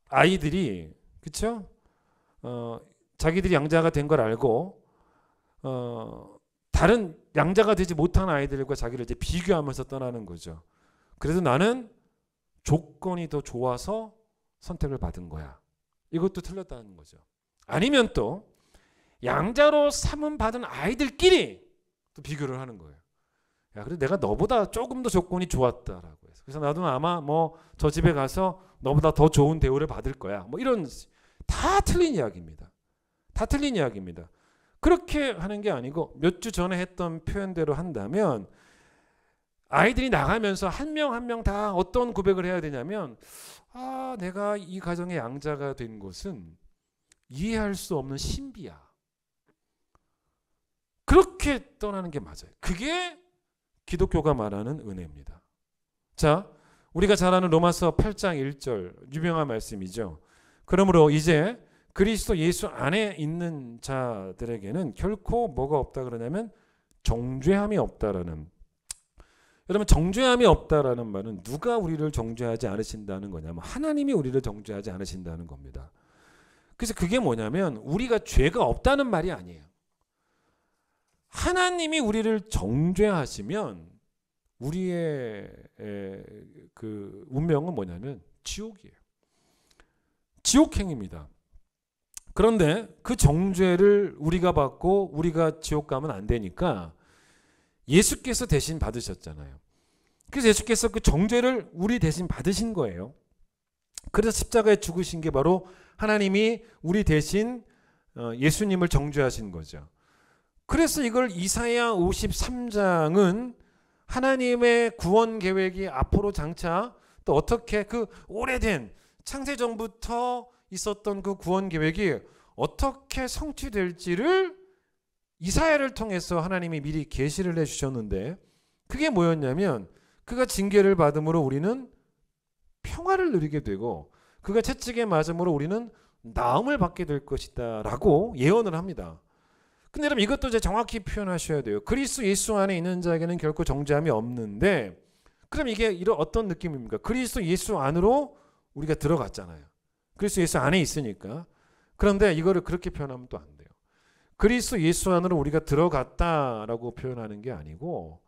아이들이 그렇죠? 자기들이 양자가 된 걸 알고 다른 양자가 되지 못한 아이들과 자기를 이제 비교하면서 떠나는 거죠. 그래서 나는 조건이 더 좋아서 선택을 받은 거야. 이것도 틀렸다는 거죠. 아니면 또 양자로 삼음 받은 아이들끼리 또 비교를 하는 거예요. 야, 그래 내가 너보다 조금 더 조건이 좋았다라고 해서 그래서 나도 아마 뭐 저 집에 가서 너보다 더 좋은 대우를 받을 거야. 뭐 이런 다 틀린 이야기입니다. 다 틀린 이야기입니다. 그렇게 하는 게 아니고 몇 주 전에 했던 표현대로 한다면 아이들이 나가면서 한 명 한 명 다 어떤 고백을 해야 되냐면 내가 이 가정의 양자가 된 것은 이해할 수 없는 신비야. 그렇게 떠나는 게 맞아요. 그게 기독교가 말하는 은혜입니다. 자, 우리가 잘 아는 로마서 8장 1절 유명한 말씀이죠. 그러므로 이제 그리스도 예수 안에 있는 자들에게는 결코 뭐가 없다 그러냐면 정죄함이 없다라는. 여러분 정죄함이 없다라는 말은 누가 우리를 정죄하지 않으신다는 거냐면 하나님이 우리를 정죄하지 않으신다는 겁니다. 그래서 그게 뭐냐면 우리가 죄가 없다는 말이 아니에요. 하나님이 우리를 정죄하시면 우리의 그 운명은 뭐냐면 지옥이에요. 지옥행입니다. 그런데 그 정죄를 우리가 받고 우리가 지옥 가면 안 되니까 예수께서 대신 받으셨잖아요. 그래서 예수께서 그 정죄를 우리 대신 받으신 거예요. 그래서 십자가에 죽으신 게 바로 하나님이 우리 대신 예수님을 정죄하신 거죠. 그래서 이걸 이사야 53장은 하나님의 구원 계획이 앞으로 장차 또 어떻게 그 오래된 창세전부터 있었던 그 구원 계획이 어떻게 성취될지를 이사야를 통해서 하나님이 미리 계시를 해주셨는데 그게 뭐였냐면 그가 징계를 받음으로 우리는 평화를 누리게 되고 그가 채찍에 맞음으로 우리는 나음을 받게 될 것이다 라고 예언을 합니다. 근데 여러분 이것도 이제 정확히 표현하셔야 돼요. 그리스도 예수 안에 있는 자에게는 결코 정죄함이 없는데 그럼 이게 이런 어떤 느낌입니까? 그리스도 예수 안으로 우리가 들어갔잖아요. 그리스도 예수 안에 있으니까. 그런데 이거를 그렇게 표현하면 또 안 돼요. 그리스도 예수 안으로 우리가 들어갔다라고 표현하는 게 아니고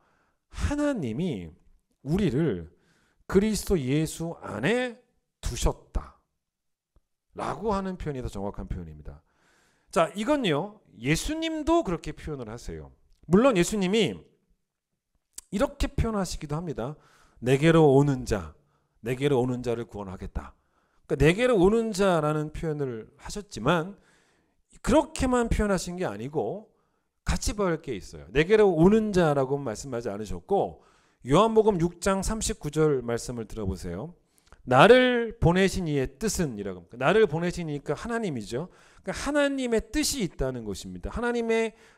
하나님이 우리를 그리스도 예수 안에 두셨다 라고 하는 표현이 더 정확한 표현입니다. 자, 이건요 예수님도 그렇게 표현을 하세요. 물론 예수님이 이렇게 표현하시기도 합니다. 내게로 오는 자, 내게로 오는 자를 구원하겠다. 그러니까 내게로 오는 자라는 표현을 하셨지만 그렇게만 표현하신 게 아니고 같이 봐야 할 게 있어요. 내게로 오는 자라고 말씀하지 않으셨고 요한복음 6장 39절 말씀을 들어보세요. 나를 보내신 이의 뜻은 이라고 합니다. 나를 보내시니까 하나님이죠. 그러니까 하나님의 뜻이 있다는 것입니다. 하나님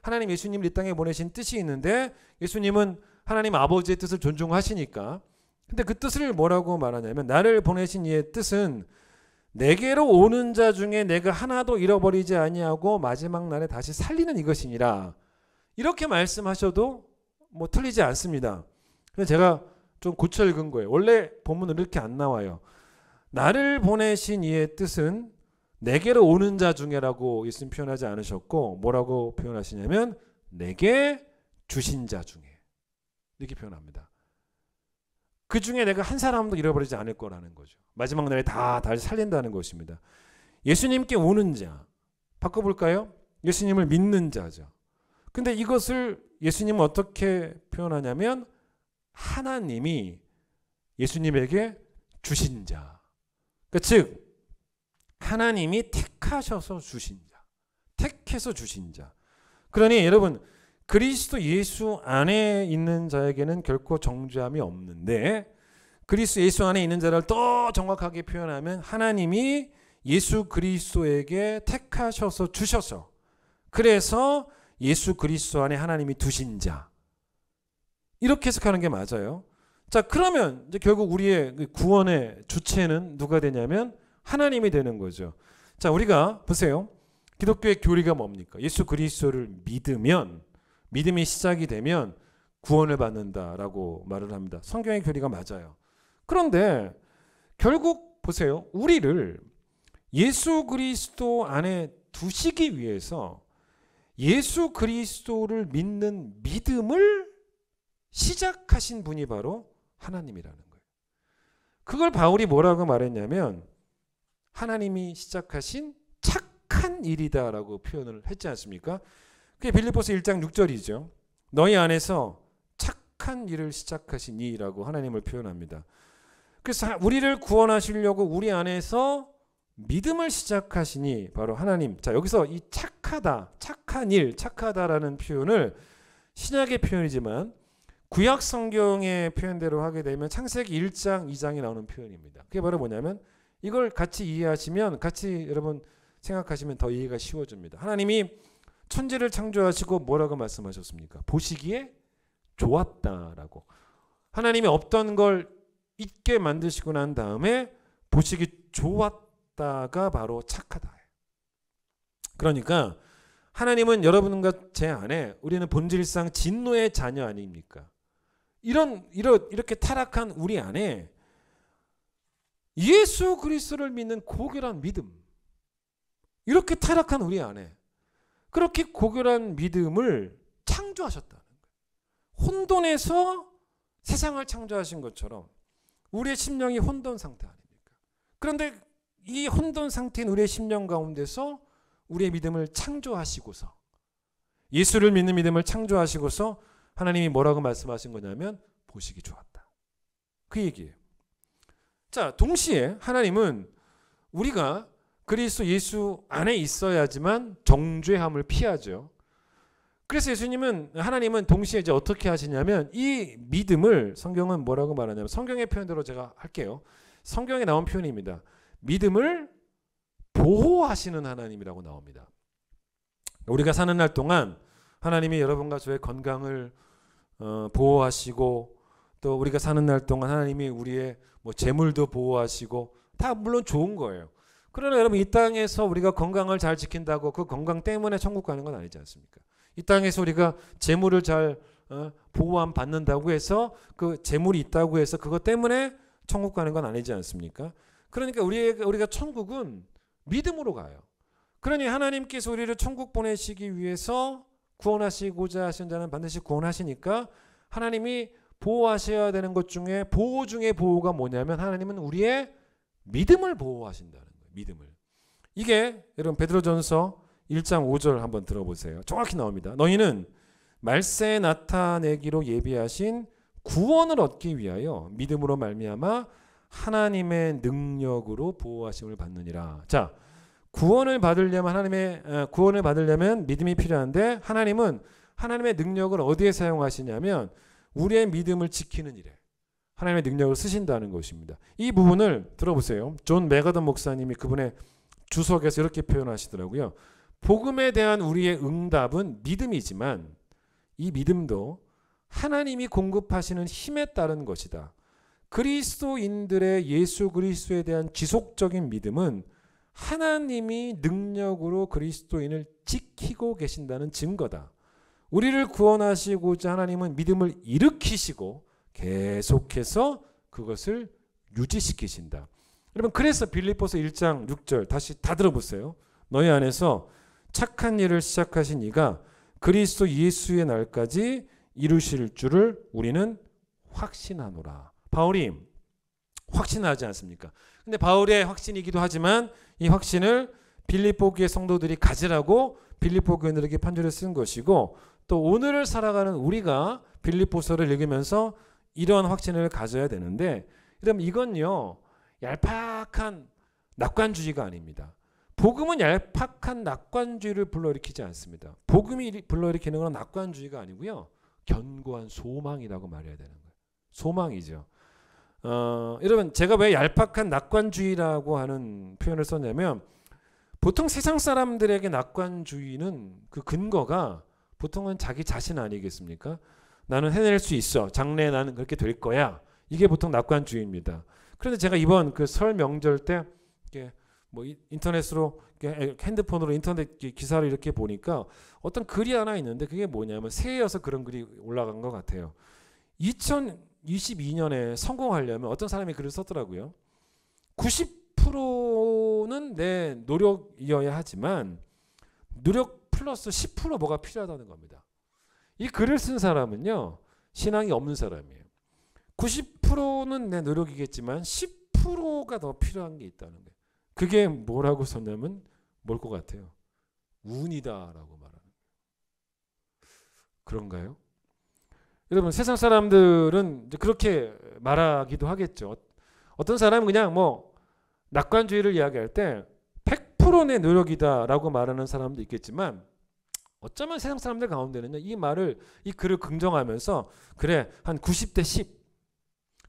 예수님을 이 땅에 보내신 뜻이 있는데 예수님은 하나님 아버지의 뜻을 존중하시니까 근데 그 뜻을 뭐라고 말하냐면 나를 보내신 이의 뜻은 내게로 오는 자 중에 내가 하나도 잃어버리지 아니하고 마지막 날에 다시 살리는 이것이니라. 이렇게 말씀하셔도 뭐 틀리지 않습니다. 근데 제가 좀 고쳐 읽은 거예요. 원래 본문은 이렇게 안 나와요. 나를 보내신 이의 뜻은 내게로 오는 자 중에라고 예수님 표현하지 않으셨고 뭐라고 표현하시냐면 내게 주신 자 중에 이렇게 표현합니다. 그 중에 내가 한 사람도 잃어버리지 않을 거라는 거죠. 마지막 날에 다 살린다는 것입니다. 예수님께 오는 자, 바꿔볼까요? 예수님을 믿는 자죠. 근데 이것을 예수님은 어떻게 표현하냐면 하나님이 예수님에게 주신 자. 그러니까 즉 하나님이 택하셔서 주신 자, 택해서 주신 자. 그러니 여러분 그리스도 예수 안에 있는 자에게는 결코 정죄함이 없는데 그리스도 예수 안에 있는 자를 더 정확하게 표현하면 하나님이 예수 그리스도에게 택하셔서 주셔서 그래서 예수 그리스도 안에 하나님이 두신 자 이렇게 해석하는 게 맞아요. 자 그러면 이제 결국 우리의 구원의 주체는 누가 되냐면 하나님이 되는 거죠. 자 우리가 보세요. 기독교의 교리가 뭡니까? 예수 그리스도를 믿으면 믿음이 시작이 되면 구원을 받는다라고 말을 합니다. 성경의 교리가 맞아요. 그런데 결국 보세요. 우리를 예수 그리스도 안에 두시기 위해서 예수 그리스도를 믿는 믿음을 시작하신 분이 바로 하나님이라는 거예요. 그걸 바울이 뭐라고 말했냐면 하나님이 시작하신 착한 일이다라고 표현을 했지 않습니까? 그게 빌립보서 1장 6절이죠. 너희 안에서 착한 일을 시작하시니라고 하나님을 표현합니다. 그래서 우리를 구원하시려고 우리 안에서 믿음을 시작하시니 바로 하나님. 자 여기서 이 착하다, 착한 일, 착하다라는 표현을 신약의 표현이지만 구약 성경의 표현대로 하게 되면 창세기 1장, 2장에 나오는 표현입니다. 그게 바로 뭐냐면 이걸 같이 이해하시면 같이 여러분 생각하시면 더 이해가 쉬워집니다. 하나님이 천지를 창조하시고 뭐라고 말씀하셨습니까? 보시기에 좋았다라고. 하나님이 없던 걸 있게 만드시고 난 다음에 보시기 좋았다가 바로 착하다. 그러니까 하나님은 여러분과 제 안에 우리는 본질상 진노의 자녀 아닙니까? 이렇게 타락한 우리 안에 예수 그리스도를 믿는 고결한 믿음, 이렇게 타락한 우리 안에 그렇게 고결한 믿음을 창조하셨다는 거예요. 혼돈에서 세상을 창조하신 것처럼 우리의 심령이 혼돈 상태 아닙니까? 그런데 이 혼돈 상태인 우리의 심령 가운데서 우리의 믿음을 창조하시고서 예수를 믿는 믿음을 창조하시고서 하나님이 뭐라고 말씀하신 거냐면 보시기 좋았다. 그 얘기예요. 자, 동시에 하나님은 우리가 그리스도 예수 안에 있어야지만 정죄함을 피하죠. 그래서 하나님은 동시에 이제 어떻게 하시냐면 이 믿음을 성경은 뭐라고 말하냐면 성경의 표현대로 제가 할게요. 성경에 나온 표현입니다. 믿음을 보호하시는 하나님이라고 나옵니다. 우리가 사는 날 동안 하나님이 여러분과 저의 건강을 보호하시고 또 우리가 사는 날 동안 하나님이 우리의 재물도 보호하시고 다 물론 좋은 거예요. 그러나 여러분 이 땅에서 우리가 건강을 잘 지킨다고 그 건강 때문에 천국 가는 건 아니지 않습니까? 이 땅에서 우리가 재물을 잘 보호함 받는다고 해서 그 재물이 있다고 해서 그것 때문에 천국 가는 건 아니지 않습니까? 그러니까 우리가 천국은 믿음으로 가요. 그러니 하나님께서 우리를 천국 보내시기 위해서 구원하시고자 하신 자는 반드시 구원하시니까 하나님이 보호하셔야 되는 것 중에 보호 중에 보호가 뭐냐면 하나님은 우리의 믿음을 보호하신다는 거예요. 믿음을. 이게 여러분 베드로전서 1장 5절 한번 들어보세요. 정확히 나옵니다. 너희는 말세에 나타내기로 예비하신 구원을 얻기 위하여 믿음으로 말미암아 하나님의 능력으로 보호하심을 받느니라. 자, 구원을 받으려면 믿음이 필요한데 하나님은 하나님의 능력을 어디에 사용하시냐면 우리의 믿음을 지키는 일에 하나님의 능력을 쓰신다는 것입니다. 이 부분을 들어보세요. 존 메가던 목사님이 그분의 주석에서 이렇게 표현하시더라고요. 복음에 대한 우리의 응답은 믿음이지만 이 믿음도 하나님이 공급하시는 힘에 따른 것이다. 그리스도인들의 예수 그리스도에 대한 지속적인 믿음은 하나님이 능력으로 그리스도인을 지키고 계신다는 증거다. 우리를 구원하시고자 하나님은 믿음을 일으키시고 계속해서 그것을 유지시키신다. 여러분, 그래서 빌립보서 1장 6절 다시 다 들어보세요. 너희 안에서 착한 일을 시작하신 이가 그리스도 예수의 날까지 이루실 줄을 우리는 확신하노라. 바울이 확신하지 않습니까? 근데 바울의 확신이기도 하지만 이 확신을 빌립보 교회 성도들이 가지라고 빌립보 교인들에게 편지를 쓴 것이고, 또 오늘을 살아가는 우리가 빌립보서를 읽으면서 이런 확신을 가져야 되는데, 그럼 이건요 얄팍한 낙관주의가 아닙니다. 복음은 얄팍한 낙관주의를 불러일으키지 않습니다. 복음이 불러일으키는 건 낙관주의가 아니고요, 견고한 소망이라고 말해야 되는 거예요. 소망이죠. 여러분, 제가 왜 얄팍한 낙관주의라고 하는 표현을 썼냐면, 보통 세상 사람들에게 낙관주의는 그 근거가 보통은 자기 자신 아니겠습니까? 나는 해낼 수 있어. 장래에 나는 그렇게 될 거야. 이게 보통 낙관주의입니다. 그런데 제가 이번 그 설 명절 때 이렇게 뭐 인터넷으로 핸드폰으로 인터넷 기사를 이렇게 보니까 어떤 글이 하나 있는데, 그게 뭐냐면 새해여서 그런 글이 올라간 것 같아요. 2022년에 성공하려면 어떤 사람이 글을 썼더라고요. 90%는 내 노력이어야 하지만 노력 플러스 10% 뭐가 필요하다는 겁니다. 이 글을 쓴 사람은요 신앙이 없는 사람이에요. 90%는 내 노력이겠지만 10%가 더 필요한 게 있다는 거예요. 그게 뭐라고 썼냐면 뭘 것 같아요? 운이다라고 말하는 거예요. 그런가요? 여러분, 세상 사람들은 그렇게 말하기도 하겠죠. 어떤 사람은 그냥 뭐 낙관주의를 이야기할 때 100% 내 노력이다라고 말하는 사람도 있겠지만, 어쩌면 세상 사람들 가운데는요 이 글을 긍정하면서 그래 한 90대 10,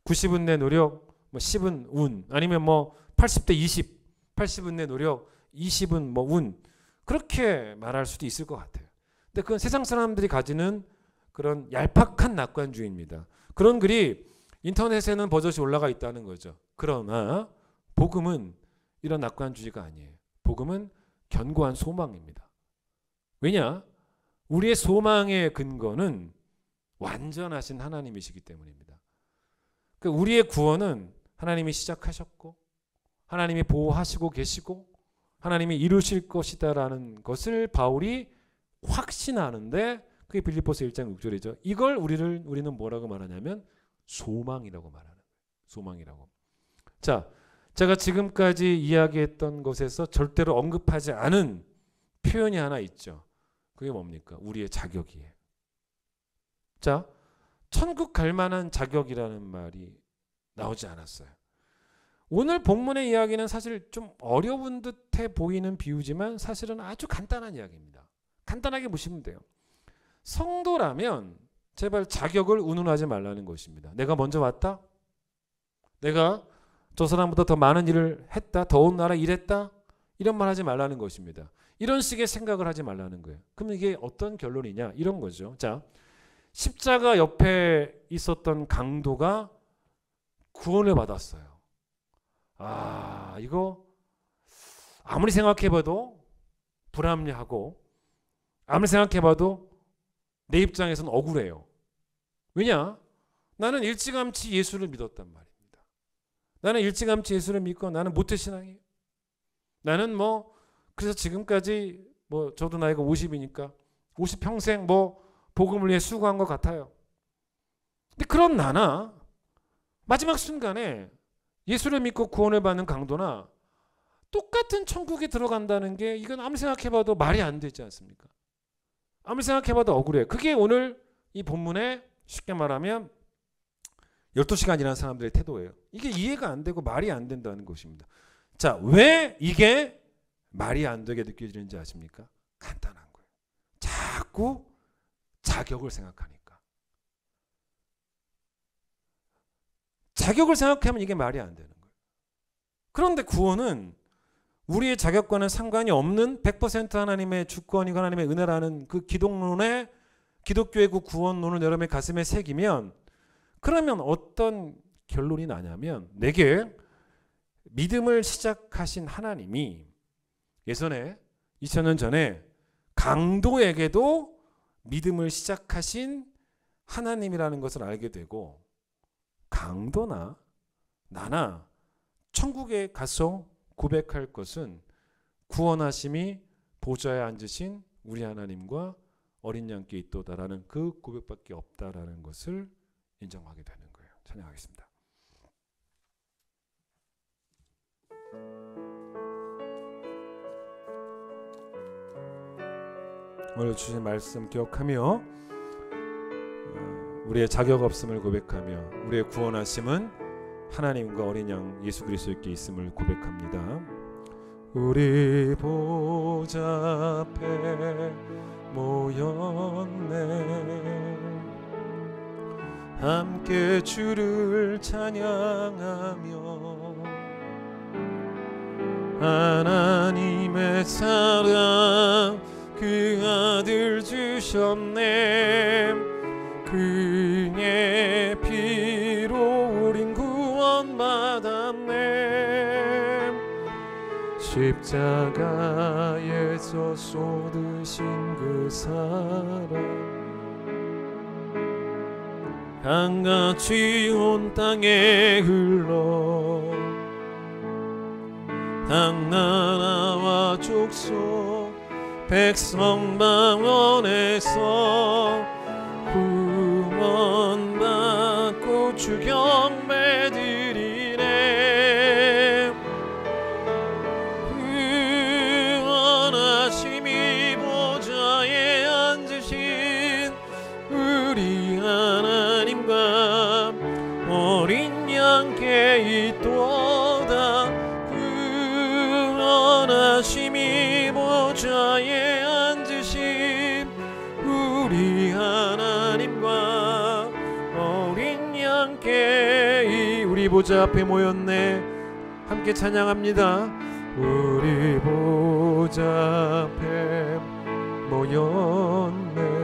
90은 내 노력, 뭐 10은 운, 아니면 뭐 80대 20, 80은 내 노력, 20은 뭐 운, 그렇게 말할 수도 있을 것 같아요. 근데 그건 세상 사람들이 가지는 그런 얄팍한 낙관주의입니다. 그런 글이 인터넷에는 버젓이 올라가 있다는 거죠. 그러나 복음은 이런 낙관주의가 아니에요. 복음은 견고한 소망입니다. 왜냐? 우리의 소망의 근거는 완전하신 하나님이시기 때문입니다. 그러니까 우리의 구원은 하나님이 시작하셨고 하나님이 보호하시고 계시고 하나님이 이루실 것이다라는 것을 바울이 확신하는데, 그게 빌립보서 1장 6절이죠. 이걸 우리는 뭐라고 말하냐면 소망이라고 말하는 거예요. 소망이라고. 자, 제가 지금까지 이야기했던 것에서 절대로 언급하지 않은 표현이 하나 있죠. 그게 뭡니까? 우리의 자격이에요. 자, 천국 갈 만한 자격이라는 말이 나오지 않았어요. 오늘 본문의 이야기는 사실 좀 어려운 듯해 보이는 비유지만 사실은 아주 간단한 이야기입니다. 간단하게 보시면 돼요. 성도라면 제발 자격을 운운하지 말라는 것입니다. 내가 먼저 왔다? 내가 저 사람보다 더 많은 일을 했다? 더운 나라 일했다? 이런 말 하지 말라는 것입니다. 이런 식의 생각을 하지 말라는 거예요. 그럼 이게 어떤 결론이냐? 이런 거죠. 자, 십자가 옆에 있었던 강도가 구원을 받았어요. 이거 아무리 생각해봐도 불합리하고 아무리 생각해봐도 내 입장에서는 억울해요. 왜냐? 나는 일찌감치 예수를 믿었단 말입니다. 나는 일찌감치 예수를 믿고 나는 모태신앙이에요. 나는 뭐 그래서 지금까지 뭐 저도 나이가 50이니까 50평생 뭐 복음을 위해 수고한 것 같아요. 근데 그런 나나 마지막 순간에 예수를 믿고 구원을 받는 강도나 똑같은 천국에 들어간다는 게 이건 아무리 생각해봐도 말이 안 되지 않습니까? 아무리 생각해봐도 억울해요. 그게 오늘 이 본문에 쉽게 말하면 12시간 일하는 사람들의 태도예요. 이게 이해가 안 되고 말이 안 된다는 것입니다. 자, 왜 이게 말이 안 되게 느껴지는지 아십니까? 간단한 거예요. 자꾸 자격을 생각하니까. 자격을 생각하면 이게 말이 안 되는 거예요. 그런데 구원은 우리의 자격과는 상관이 없는 100% 하나님의 주권이고 하나님의 은혜라는 그 기독론에 기독교의 그 구원론을 여러분의 가슴에 새기면, 그러면 어떤 결론이 나냐면 내게 믿음을 시작하신 하나님이 예전에 2000년 전에 강도에게도 믿음을 시작하신 하나님이라는 것을 알게 되고, 강도나 나나 천국에 가서 고백할 것은 구원하심이 보좌에 앉으신 우리 하나님과 어린 양께 있도다라는 그 고백밖에 없다라는 것을 인정하게 되는 거예요. 찬양하겠습니다. 오늘 주신 말씀 기억하며 우리의 자격 없음을 고백하며 우리의 구원하심은 하나님과 어린 양 예수 그리스도께 있음을 고백합니다. 우리 보좌 앞에 모였네. 함께 주를 찬양하며 하나님의 사랑 그 아들 주셨네. 그의 피로 우린 구원받았네. 십자가에서 쏟으신 그 사랑 강같이 온 땅에 흘러 당나라와 족속 백성 방언에서 구원받고 주 경배드리네. 구원하심이 보좌에 앉으신 우리 하나님과 어린 양께 있도다. 구원하심이 보좌에 앉으신 우리 하나님과 어린 양께 우리 보좌 앞에 모였네. 함께 찬양합니다. 우리 보좌 앞에 모였네.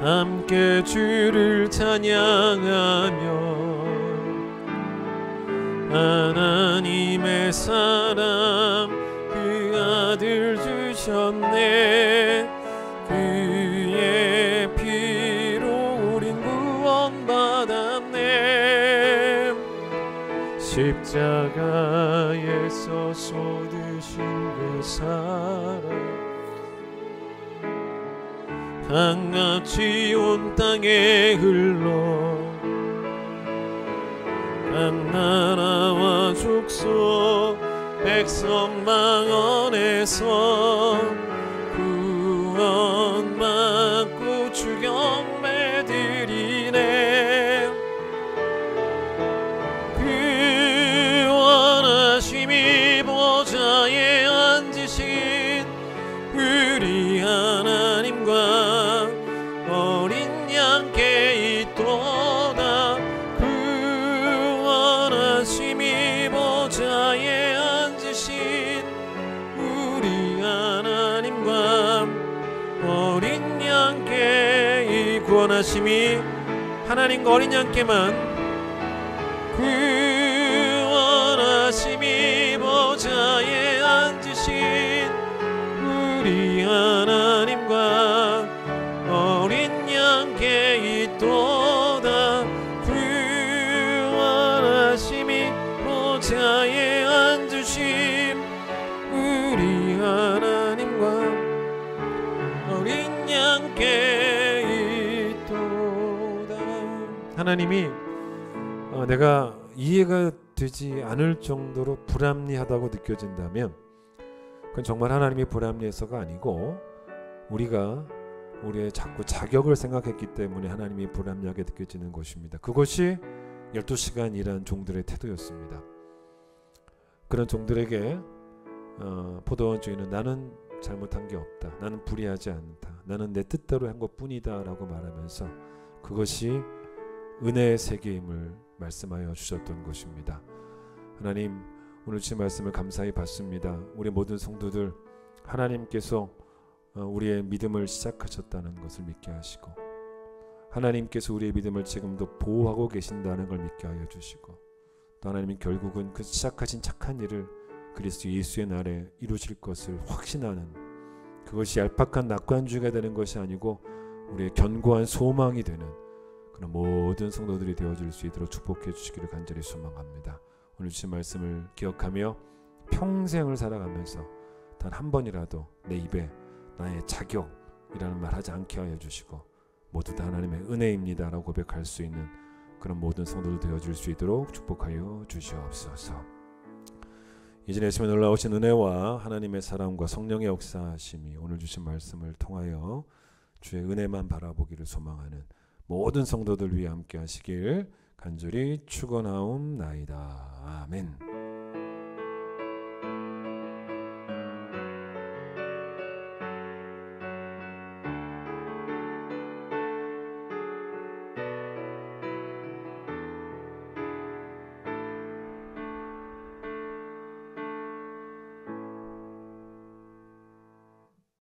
함께 주를 찬양하며 하나님의 사랑 그 아들 주셨네. 그의 피로 우린 구원받았네. 십자가에서 쏟으신 그 사랑 강같이 온 땅에 흘러 당나라와 족속 백성 방언에서 구원받고 주 경배드리네. 구원하심이 보좌에 앉으신 우리 하나님과 어린 양께 있도다. 구원하심이 보좌에 앉으신 우리 하나님과 어린 양께 구원하심이 하나님과 어린 양께만 구원하심이 보좌에 앉으신 우리 하나님과 어린 양께 있도다. 구원하심이 보좌에 앉으신 우리 하나님과 어린 양께 있도다. 하나님이 내가 이해가 되지 않을 정도로 불합리하다고 느껴진다면 그건 정말 하나님이 불합리해서가 아니고 우리가 우리의 자꾸 자격을 생각했기 때문에 하나님이 불합리하게 느껴지는 것입니다. 그것이 12시간 일한 종들의 태도였습니다. 그런 종들에게 포도원 주인은 나는 잘못한 게 없다. 나는 불의하지 않다. 나는 내 뜻대로 한 것뿐이다 라고 말하면서 그것이 은혜의 세계임을 말씀하여 주셨던 것입니다. 하나님, 오늘 주신 말씀을 감사히 받습니다. 우리 모든 성도들 하나님께서 우리의 믿음을 시작하셨다는 것을 믿게 하시고 하나님께서 우리의 믿음을 지금도 보호하고 계신다는 걸 믿게 하여 주시고 또 하나님이 결국은 그 시작하신 착한 일을 그리스도 예수의 날에 이루실 것을 확신하는 그것이 얄팍한 낙관주의가 되는 것이 아니고 우리의 견고한 소망이 되는 그런 모든 성도들이 되어줄 수 있도록 축복해 주시기를 간절히 소망합니다. 오늘 주신 말씀을 기억하며 평생을 살아가면서 단 한 번이라도 내 입에 나의 자격이라는 말 하지 않게 하여 주시고 모두 다 하나님의 은혜입니다 라고 고백할 수 있는 그런 모든 성도들 되어줄 수 있도록 축복하여 주시옵소서. 이전에 예수님의 놀라우신 은혜와 하나님의 사랑과 성령의 역사하심이 오늘 주신 말씀을 통하여 주의 은혜만 바라보기를 소망하는 모든 성도들 위해 함께 하시길 간절히 축원하옵나이다. 아멘.